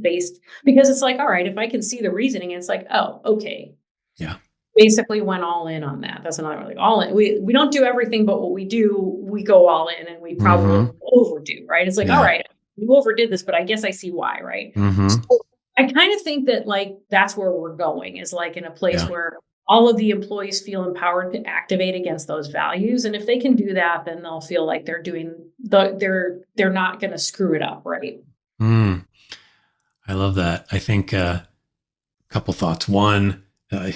based, because it's like, all right, if I can see the reasoning, it's like, oh, okay. Yeah. Basically went all in on that. That's another like all in. We don't do everything, but what we do, we go all in, and we probably overdo, right? It's like, all right, you overdid this, but I guess I see why, right? So I kind of think that like, that's where we're going, is like in a place where all of the employees feel empowered to activate against those values. And if they can do that, then they'll feel like they're they're not going to screw it up. Right. I love that. I think a couple thoughts. One,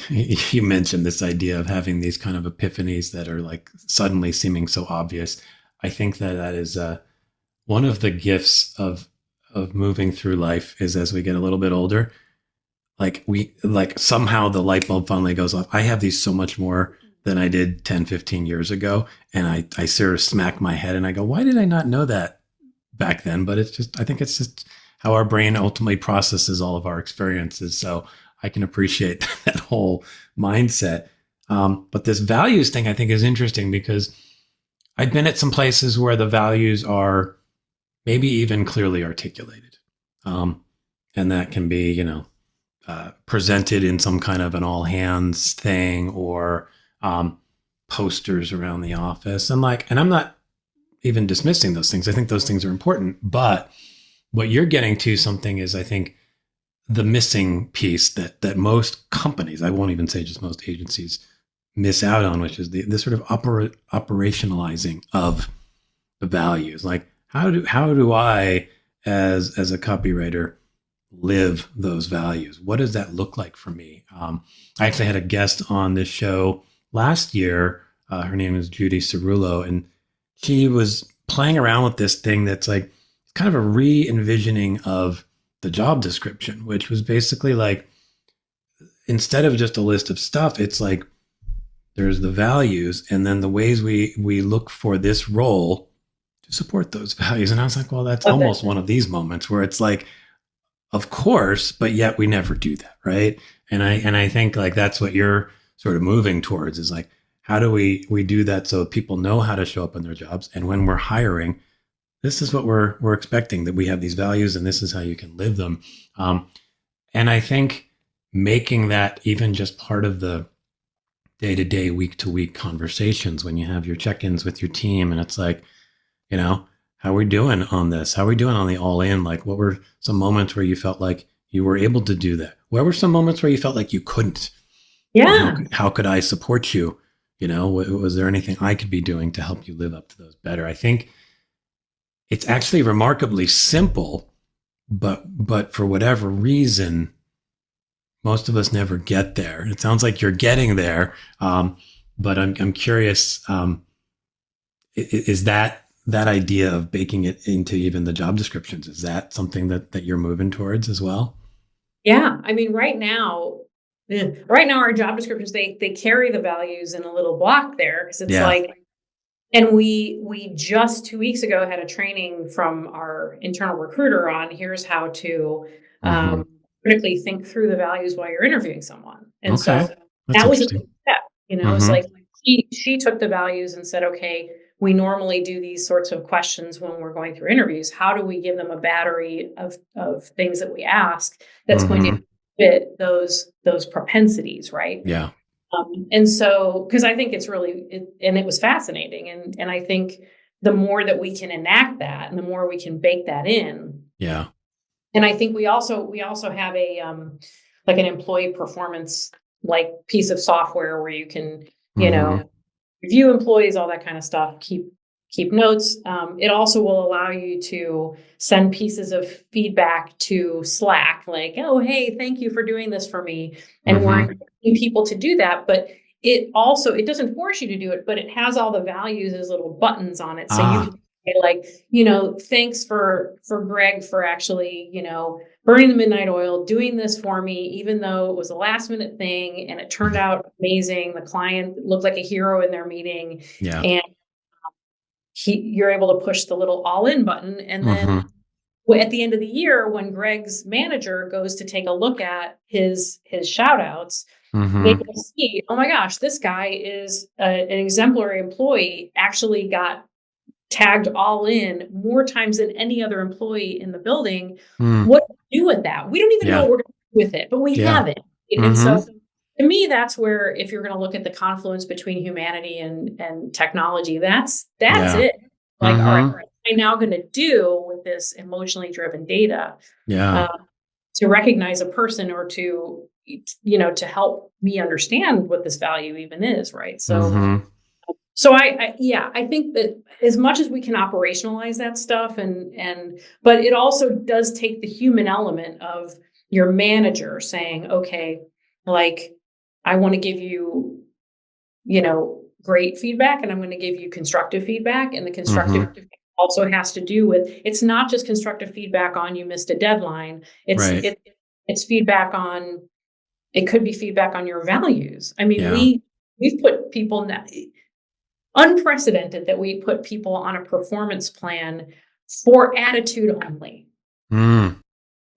you mentioned this idea of having these kind of epiphanies that are like suddenly seeming so obvious. I think that is one of the gifts of moving through life is as we get a little bit older, like somehow the light bulb finally goes off. I have these so much more than I did 10, 15 years ago. And I sort of smack my head and I go, why did I not know that back then? But I think it's just how our brain ultimately processes all of our experiences. So I can appreciate that whole mindset. But this values thing I think is interesting because I've been at some places where the values are maybe even clearly articulated. And that can be, presented in some kind of an all hands thing or posters around the office. And I'm not even dismissing those things. I think those things are important. But what you're getting to something is, I think, the missing piece that most companies, I won't even say just most agencies, miss out on, which is the sort of operationalizing of the values. Like how do I as a copywriter live those values? What does that look like for me? I actually had a guest on this show last year. Her name is Judy Cerullo, and she was playing around with this thing that's like kind of a re-envisioning of the job description, which was basically like, instead of just a list of stuff, it's like there's the values and then the ways we look for this role to support those values. And I was like, well, that's almost one of these moments where it's like, of course, but yet we never do that, right? And I think like that's what you're sort of moving towards, is like, how do we do that so people know how to show up in their jobs? And when we're hiring, this is what we're expecting, that we have these values and this is how you can live them. And I think making that even just part of the day-to-day, week-to-week conversations when you have your check-ins with your team, and it's like, how are we doing on this? How are we doing on the all-in? Like, what were some moments where you felt like you were able to do that? Where were some moments where you felt like you couldn't? Yeah. How could I support you? Was there anything I could be doing to help you live up to those better? I think it's actually remarkably simple, but for whatever reason, most of us never get there. It sounds like you're getting there, but I'm curious. Is that idea of baking it into even the job descriptions, is that something that you're moving towards as well? Yeah. I mean, right now our job descriptions, they carry the values in a little block there, because it's like, and we just 2 weeks ago had a training from our internal recruiter on here's how to critically think through the values while you're interviewing someone. And so that was a big step, it's like she took the values and said, okay, we normally do these sorts of questions when we're going through interviews. How do we give them a battery of things that we ask that's going to fit those propensities, right? Yeah. And so, because I think it's really, and it was fascinating. And I think the more that we can enact that and the more we can bake that in. Yeah. And I think we also have a, like an employee performance, like piece of software where you can, review employees, all that kind of stuff, keep notes. It also will allow you to send pieces of feedback to Slack, like, oh, hey, thank you for doing this for me. And we're encouraging people to do that. But it doesn't force you to do it, but it has all the values as little buttons on it. So you can say like, thanks for Greg for actually, burning the midnight oil, doing this for me, even though it was a last minute thing and it turned out amazing. The client looked like a hero in their meeting. Yeah. And you're able to push the little all-in button. And then at the end of the year, when Greg's manager goes to take a look at his shout outs, they will see, oh my gosh, this guy is an exemplary employee, actually got tagged all in more times than any other employee in the building. What do we do with that? We don't even know what we're going to do with it, but we have it. And so to me, that's where, if you're going to look at the confluence between humanity and technology, that's it. Like, all right, what am I now going to do with this emotionally driven data to recognize a person, or to, to help me understand what this value even is, right? So, so I think that as much as we can operationalize that stuff, but it also does take the human element of your manager saying, okay, like, I want to give you, great feedback and I'm going to give you constructive feedback. And the constructive Mm-hmm. feedback also has to do with, it's not just constructive feedback on you missed a deadline. Right. It's feedback on, it could be feedback on your values. I mean, Yeah. we've put people now, unprecedented that we put people on a performance plan for attitude only.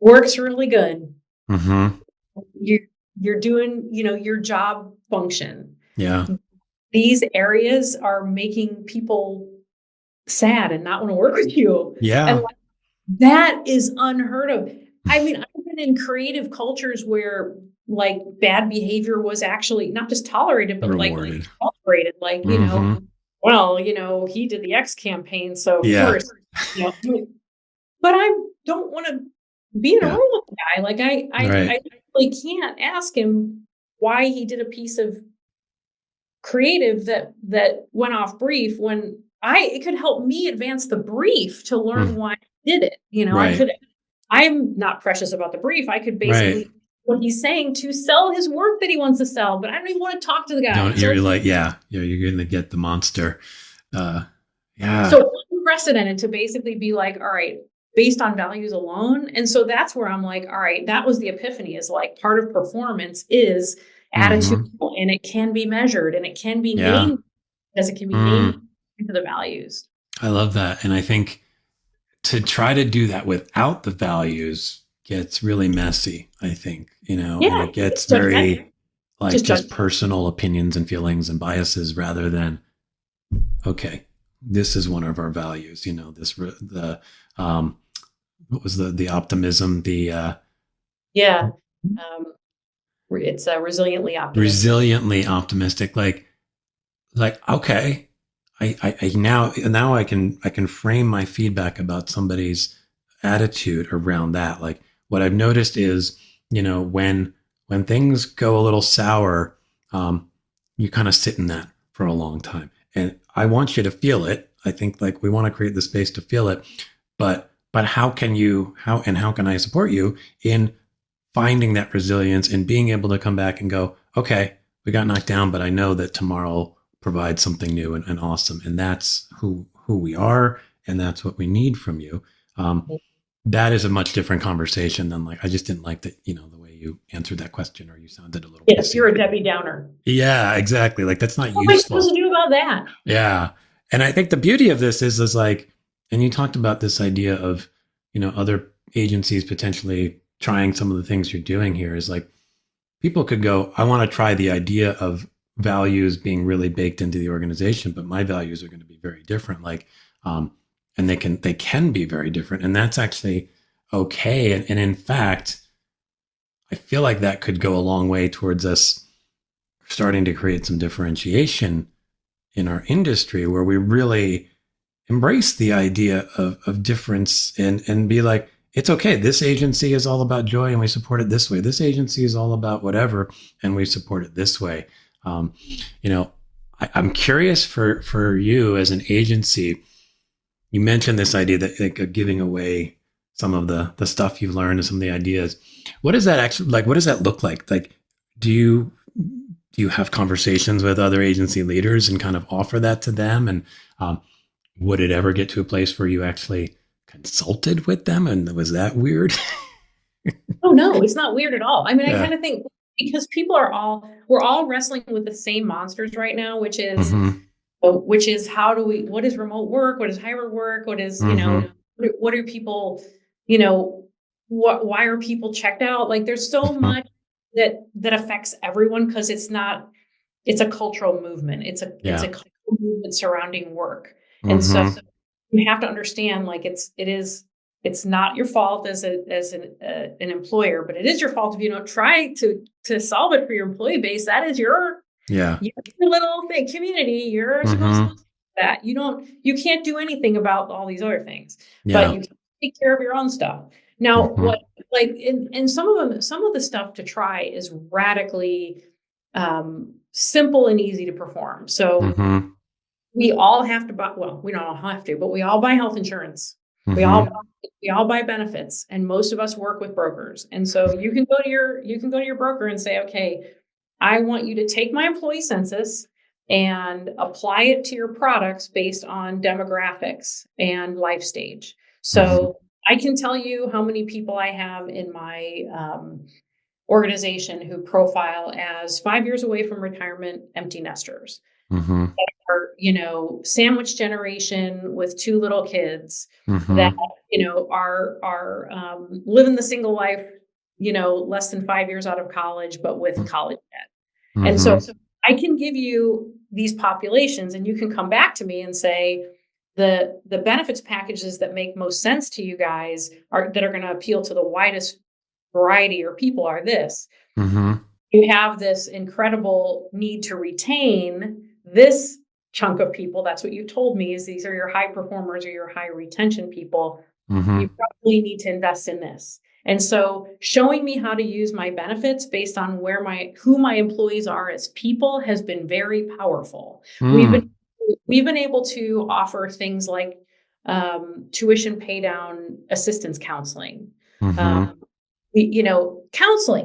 Works really good. Mm-hmm. You're doing, your job function. Yeah. These areas are making people sad and not want to work with you. Yeah. And that is unheard of. I mean, I've been in creative cultures where like bad behavior was actually not just tolerated, but Rewarded. like tolerated. Like, well, he did the X campaign, so of course, but I don't want to be in a room with the guy. Like I really can't ask him why he did a piece of creative that went off brief when it could help me advance the brief to learn why I did it. I'm not precious about the brief. I could basically what he's saying to sell his work that he wants to sell, but I don't even want to talk to the guy. You're like, you're going to get the monster. So unprecedented to basically be like, all right, based on values alone. And so that's where I'm like, all right, that was the epiphany, is like part of performance is attitude, and it can be measured and it can be named, because it can be named into the values. I love that. And I think to try to do that without the values gets really messy, I think, and it gets very like just personal opinions and feelings and biases rather than, okay, this is one of our values, what was the optimism, it's resiliently optimistic. Resiliently optimistic. Like, okay, I now I can frame my feedback about somebody's attitude around that. Like, what I've noticed is, when things go a little sour, you kind of sit in that for a long time. And I want you to feel it. I think like we want to create the space to feel it, but how can I support you in finding that resilience and being able to come back and go, okay, we got knocked down, but I know that tomorrow provides something new and awesome. And that's who we are. And that's what we need from you. That is a much different conversation than like, I just didn't like that, the way you answered that question, or you sounded a little Yes, pissy. You're a Debbie Downer. Yeah, exactly. Like, that's not what useful. What am I supposed to do about that? Yeah. And I think the beauty of this is like, and you talked about this idea of, other agencies potentially trying some of the things you're doing here, is like, people could go, I want to try the idea of values being really baked into the organization, but my values are going to be very different. Like, and they can be very different. And that's actually okay. And in fact, I feel like that could go a long way towards us starting to create some differentiation in our industry, where we really embrace the idea of difference and be like, it's okay. This agency is all about joy and we support it this way. This agency is all about whatever and we support it this way. I'm curious for you as an agency. You mentioned this idea that like giving away some of the stuff you've learned and some of the ideas. What does that actually like? What does that look like? Like, do you have conversations with other agency leaders and kind of offer that to them? And would it ever get to a place where you actually consulted with them? And was that weird? Oh, no, it's not weird at all. I mean, I kind of think because we're all wrestling with the same monsters right now, which is, what is remote work? What is hybrid work? What is, what are people, why are people checked out? Like, there's so much that affects everyone, because it's a cultural movement. It's a cultural movement surrounding work. And so you have to understand, like, it's not your fault as an employer, but it is your fault if you don't try to solve it for your employee base. That is your little thing, community. You're supposed to do that. You can't do anything about all these other things, but you can take care of your own stuff. Now, what and some of the stuff to try is radically simple and easy to perform. So we all have to buy. Well, we don't all have to, but we all buy health insurance. We all buy benefits, and most of us work with brokers. And so you can go to your broker and say, okay, I want you to take my employee census, and apply it to your products based on demographics and life stage. So I can tell you how many people I have in my organization who profile as 5 years away from retirement empty nesters. Are, sandwich generation with 2 little kids that, are living the single life, less than 5 years out of college, but with college debt. And so I can give you these populations and you can come back to me and say, the benefits packages that make most sense to you guys that are going to appeal to the widest variety or people are this. You have this incredible need to retain this chunk of people. That's what you told me, is these are your high performers or your high retention people. You probably need to invest in this. And so showing me how to use my benefits based on who my employees are as people has been very powerful. We've been able to offer things like tuition pay down assistance counseling. Counseling.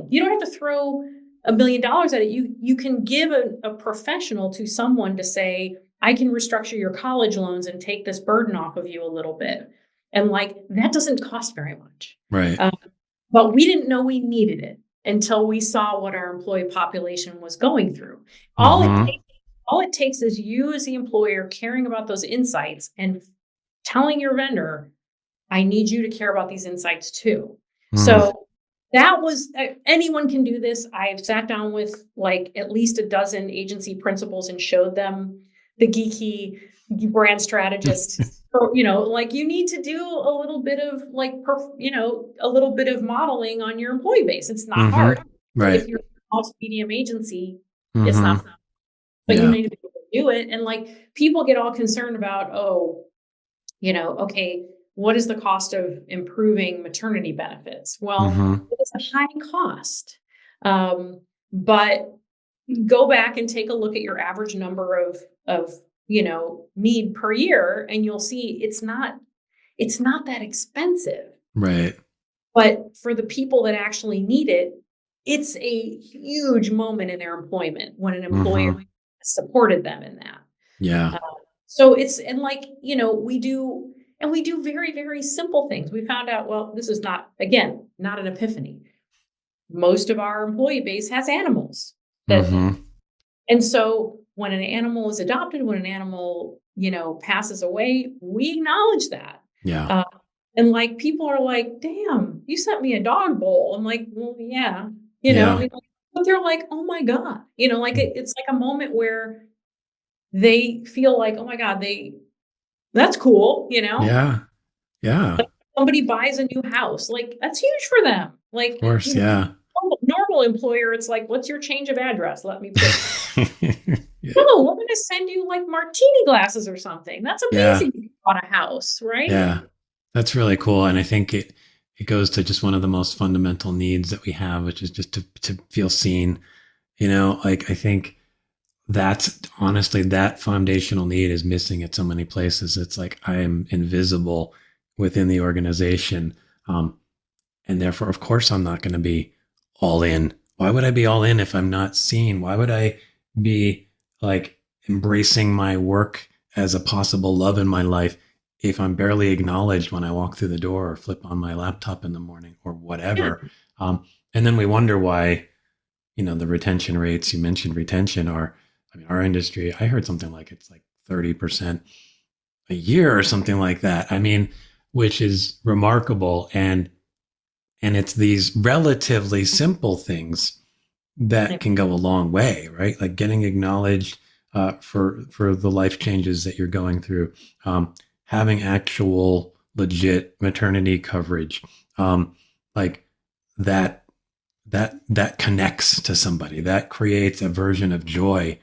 You don't have to throw $1 million at it. You can give a professional to someone to say, I can restructure your college loans and take this burden off of you a little bit. And that doesn't cost very much. Right. But we didn't know we needed it until we saw what our employee population was going through. All it takes is you as the employer caring about those insights and telling your vendor, I need you to care about these insights too. So that was, anyone can do this. I've sat down with at least a dozen agency principals and showed them the geeky brand strategist. You need to do a little bit of a little bit of modeling on your employee base. It's not hard. Right. If you're a small to medium agency, it's not, but you need to be able to do it. And people get all concerned about, okay, what is the cost of improving maternity benefits? Well, it's a high cost. But go back and take a look at your average number of need per year, and you'll see it's not that expensive. Right. But for the people that actually need it, it's a huge moment in their employment when an employer supported them in that. Yeah. So it's, we do very, very simple things. We found out, well, this is not an epiphany. Most of our employee base has animals. And so when an animal is adopted, when an animal, passes away, we acknowledge that. Yeah. And people are like, damn, you sent me a dog bowl. I'm like, well, yeah, but they're like, oh my God, it's like a moment where they feel like, oh my God, that's cool, Yeah. Yeah. Somebody buys a new house, that's huge for them. Of course, yeah. Normal employer, it's like, what's your change of address? Let me put no, we're going to send you martini glasses or something. That's amazing. You bought a house, right? Yeah, that's really cool. And I think it goes to just one of the most fundamental needs that we have, which is just to feel seen. I think that's honestly, that foundational need is missing at so many places. It's like, I am invisible within the organization. And therefore, of course, I'm not going to be all in. Why would I be all in if I'm not seen? Why would I be embracing my work as a possible love in my life if I'm barely acknowledged when I walk through the door or flip on my laptop in the morning or whatever? And then we wonder why, the retention rates, you mentioned retention, our industry, I heard something it's 30% a year or something like that. Which is remarkable. And it's these relatively simple things that can go a long way, right? Getting acknowledged for the life changes that you're going through, having actual legit maternity coverage, that connects to somebody, that creates a version of joy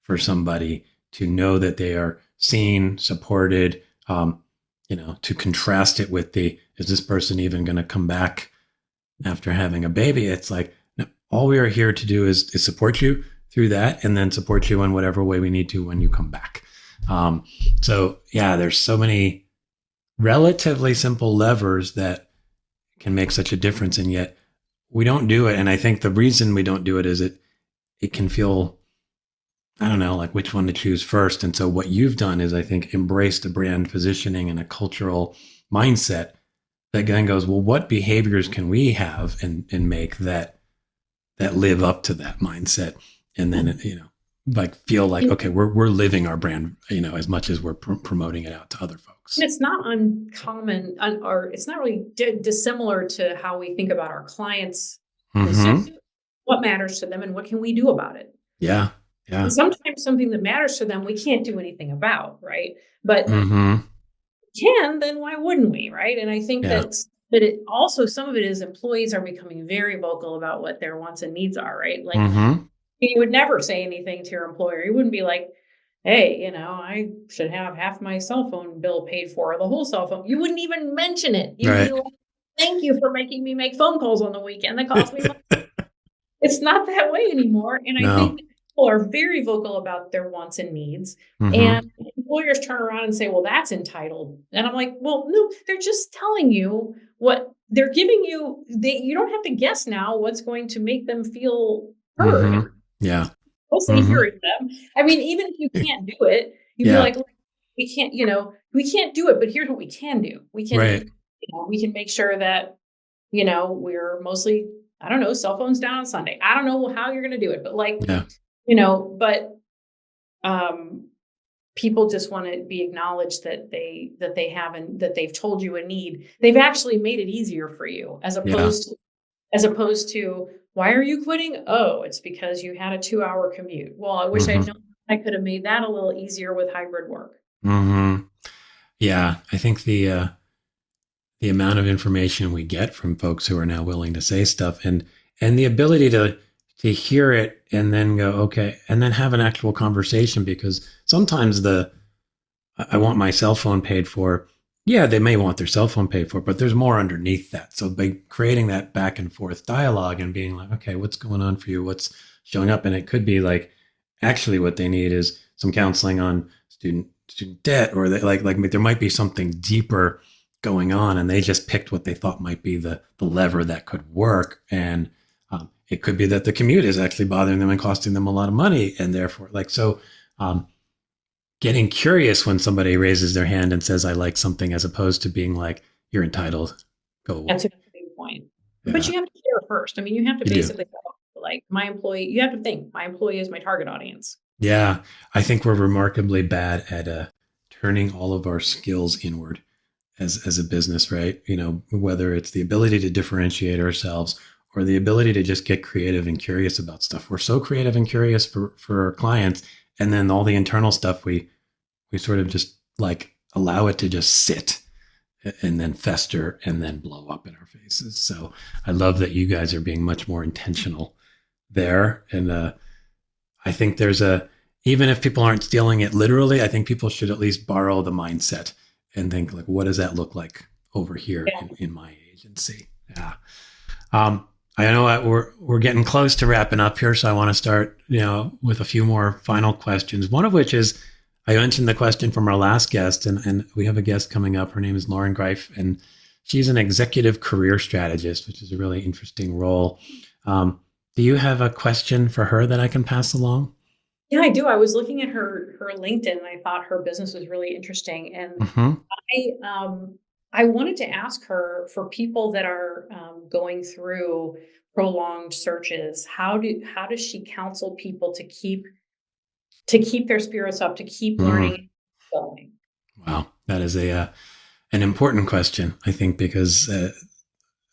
for somebody to know that they are seen, supported, to contrast it with is this person even going to come back after having a baby? It's no, all we are here to do is support you through that and then support you in whatever way we need to when you come back. So yeah, there's so many relatively simple levers that can make such a difference, and yet we don't do it. And I think the reason we don't do it is it can feel I don't know, like which one to choose first. And so what you've done is, I think, embraced a brand positioning and a cultural mindset that then goes, well, what behaviors can we have and make that live up to that mindset? And then, like feel like, okay, we're living our brand, as much as we're promoting it out to other folks. It's not uncommon, or it's not really dissimilar to how we think about our clients. Mm-hmm. What matters to them and what can we do about it? Yeah. Yeah. And sometimes something that matters to them, we can't do anything about, right? But mm-hmm. can, then why wouldn't we, right? And I think that it also, some of it is employees are becoming very vocal about what their wants and needs are, right? Like mm-hmm. you would never say anything to your employer. You wouldn't be like, hey, I should have half my cell phone bill paid for, or the whole cell phone. You wouldn't even mention it. You'd be like, thank you for making me make phone calls on the weekend. That cost me money. It's not that way anymore. And I think people are very vocal about their wants and needs. Mm-hmm. And employers turn around and say, well, that's entitled. And I'm like, well, no, they're just telling you what they're giving you. You don't have to guess now what's going to make them feel heard. Mm-hmm. Yeah. Mostly hearing them. I mean, even if you can't do it, you'd be like, we can't do it, but here's what we can do. We can, we can make sure that, we're mostly, I don't know, cell phones down on Sunday. I don't know how you're going to do it, but people just want to be acknowledged that they have and that they've told you a need. They've actually made it easier for you as opposed to, why are you quitting? Oh, it's because you had a 2-hour commute. Well, I wish I'd known I could have made that a little easier with hybrid work. Mm-hmm. Yeah, I think the amount of information we get from folks who are now willing to say stuff and the ability to hear it and then go, okay, and then have an actual conversation, because sometimes I want my cell phone paid for. Yeah, they may want their cell phone paid for, but there's more underneath that. So by creating that back and forth dialogue and being like, okay, what's going on for you? What's showing up? And it could be like, actually what they need is some counseling on student debt, or like there might be something deeper going on, and they just picked what they thought might be the lever that could work. And it could be that the commute is actually bothering them and costing them a lot of money. And therefore, getting curious when somebody raises their hand and says, I like something, as opposed to being like, you're entitled, go away. That's a big point. Yeah. But you have to care first. I mean, you have to basically go, like, my employee, you have to think, my employee is my target audience. Yeah. I think we're remarkably bad at turning all of our skills inward as a business, right? Whether it's the ability to differentiate ourselves or the ability to just get creative and curious about stuff. We're so creative and curious for our clients. And then all the internal stuff, we sort of just like allow it to just sit and then fester and then blow up in our faces. So I love that you guys are being much more intentional there. And I think there's even if people aren't stealing it literally, I think people should at least borrow the mindset and think like, what does that look like over here in my agency? Yeah. I know we're getting close to wrapping up here, so I want to start, with a few more final questions. One of which is, I mentioned the question from our last guest, and we have a guest coming up. Her name is Lauren Greif, and she's an executive career strategist, which is a really interesting role. Do you have a question for her that I can pass along? Yeah, I do. I was looking at her LinkedIn, and I thought her business was really interesting, and I wanted to ask her, for people that are going through prolonged searches, how does she counsel people to keep their spirits up, to keep learning and going? Wow, that is an important question, I think, because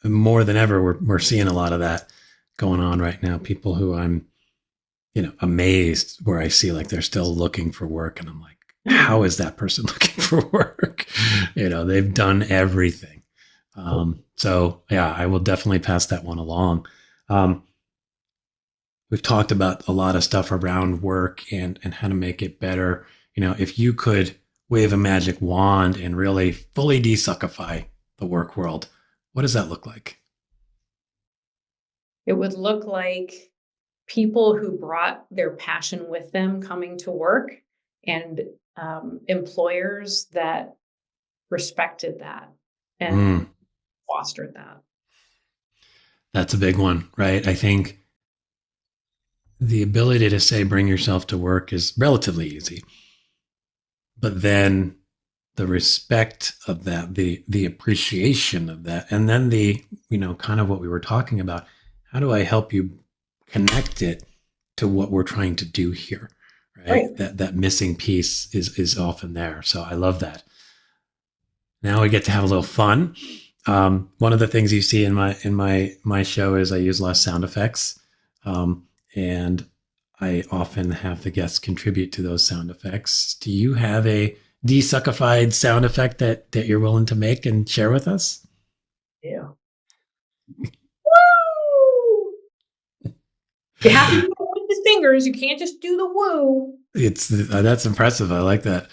more than ever, we're seeing a lot of that going on right now. People who I'm, amazed, where I see like they're still looking for work, and I'm like, how is that person looking for work? They've done everything. So yeah, I will definitely pass that one along. We've talked about a lot of stuff around work and how to make it better. If you could wave a magic wand and really fully desuckify the work world, what does that look like? It would look like people who brought their passion with them coming to work, and employers that respected that and fostered that. That's a big one, right? I think the ability to say bring yourself to work is relatively easy. But then the respect of that, the appreciation of that, and then the, kind of what we were talking about, how do I help you connect it to what we're trying to do here? Right? That missing piece is often there. So I love that. Now we get to have a little fun. One of the things you see in my show is I use less sound effects. And I often have the guests contribute to those sound effects. Do you have a desuckified sound effect that you're willing to make and share with us? Yeah. Woo! You have to do it with the fingers. You can't just do the woo. That's impressive. I like that.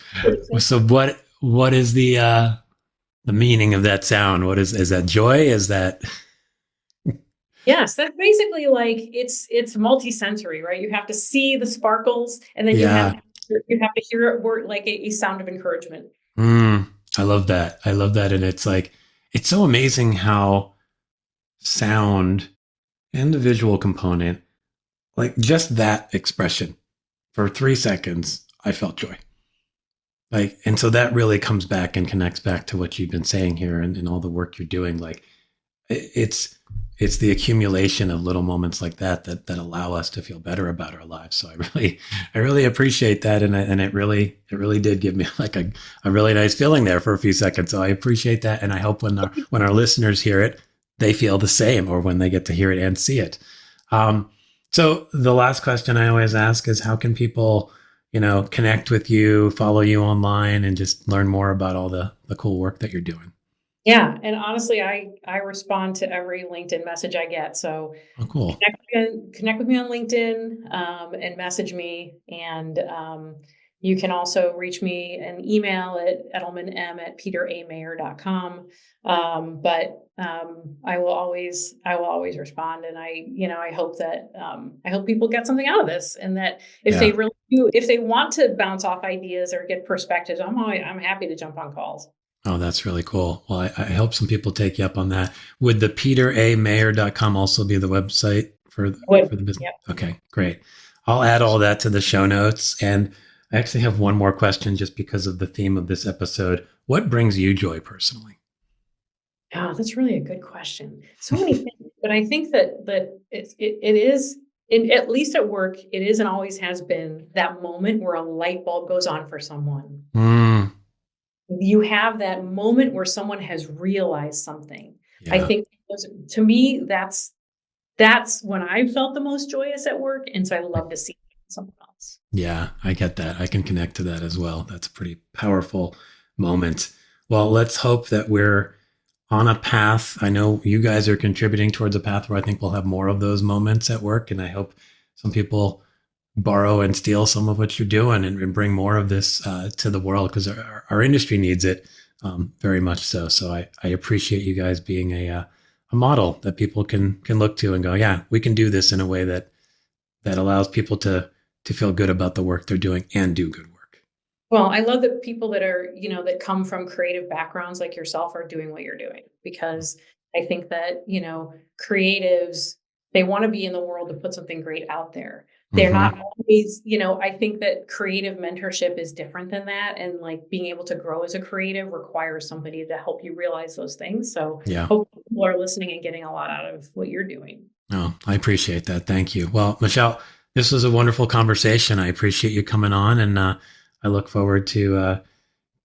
So what is the meaning of that sound? Is that joy? Is that? Yes, that's basically like it's multi-sensory, right? You have to see the sparkles, and then you have to hear it work like a sound of encouragement. I love that. And it's like, it's so amazing how sound and the visual component, like just that expression for 3 seconds, I felt joy. Like, and so that really comes back and connects back to what you've been saying here and all the work you're doing. Like it's the accumulation of little moments like that allow us to feel better about our lives. So I really appreciate that. And it really did give me like a really nice feeling there for a few seconds. So I appreciate that. And I hope when our listeners hear it, they feel the same, or when they get to hear it and see it. So the last question I always ask is, how can people, connect with you, follow you online, and just learn more about all the cool work that you're doing? Yeah. And honestly, I respond to every LinkedIn message I get. So cool. Connect with me on LinkedIn and message me. And you can also reach me an email at edelmanm@PETERMAYER.com. But I will always respond. And I hope that I hope people get something out of this, and that if they really do, if they want to bounce off ideas or get perspectives, I'm happy to jump on calls. Oh, that's really cool. Well, I hope some people take you up on that. Would the PETERMAYER.com also be the website for the business? Yep. Okay, great. I'll add all that to the show notes. And I actually have one more question just because of the theme of this episode. What brings you joy personally? Oh, that's really a good question. So many things, but I think that it is, at least at work, it is and always has been that moment where a light bulb goes on for someone. You have that moment where someone has realized something. Yeah. I think to me, that's when I felt the most joyous at work. And so I love to see someone else. Yeah, I get that. I can connect to that as well. That's a pretty powerful moment. Well, let's hope that we're on a path. I know you guys are contributing towards a path where I think we'll have more of those moments at work. And I hope some people borrow and steal some of what you're doing and bring more of this to the world, because our industry needs it very much so. So I appreciate you guys being a model that people can look to and go, yeah, we can do this in a way that allows people to feel good about the work they're doing and do good work. Well, I love that people that are, that come from creative backgrounds like yourself are doing what you're doing, because I think that, creatives, they want to be in the world to put something great out there. They're not always, I think that creative mentorship is different than that. And like being able to grow as a creative requires somebody to help you realize those things. So hopefully people are listening and getting a lot out of what you're doing. Oh, I appreciate that. Thank you. Well, Michelle, this was a wonderful conversation. I appreciate you coming on, and I look forward to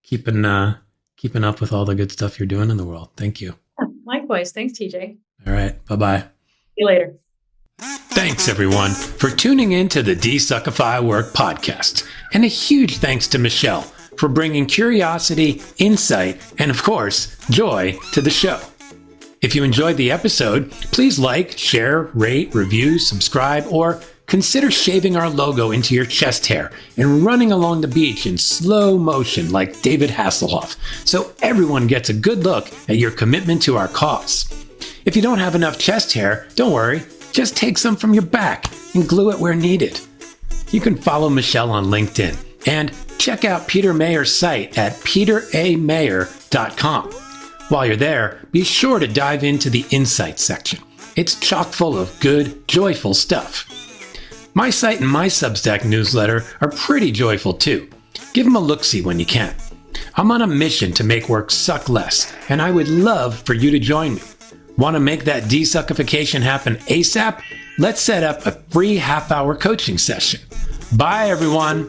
keeping up with all the good stuff you're doing in the world. Thank you. Yeah, likewise. Thanks, TJ. All right. Bye-bye. See you later. Thanks, everyone, for tuning in to the DesuckifyWork Podcast. And a huge thanks to Michelle for bringing curiosity, insight, and of course, joy to the show. If you enjoyed the episode, please like, share, rate, review, subscribe, or consider shaving our logo into your chest hair and running along the beach in slow motion like David Hasselhoff, so everyone gets a good look at your commitment to our cause. If you don't have enough chest hair, don't worry. Just take some from your back and glue it where needed. You can follow Michelle on LinkedIn and check out Peter Mayer's site at PETERMAYER.com. While you're there, be sure to dive into the Insights section. It's chock full of good, joyful stuff. My site and my Substack newsletter are pretty joyful too. Give them a look-see when you can. I'm on a mission to make work suck less, and I would love for you to join me. Want to make that desuckification happen ASAP? Let's set up a free half-hour coaching session. Bye, everyone.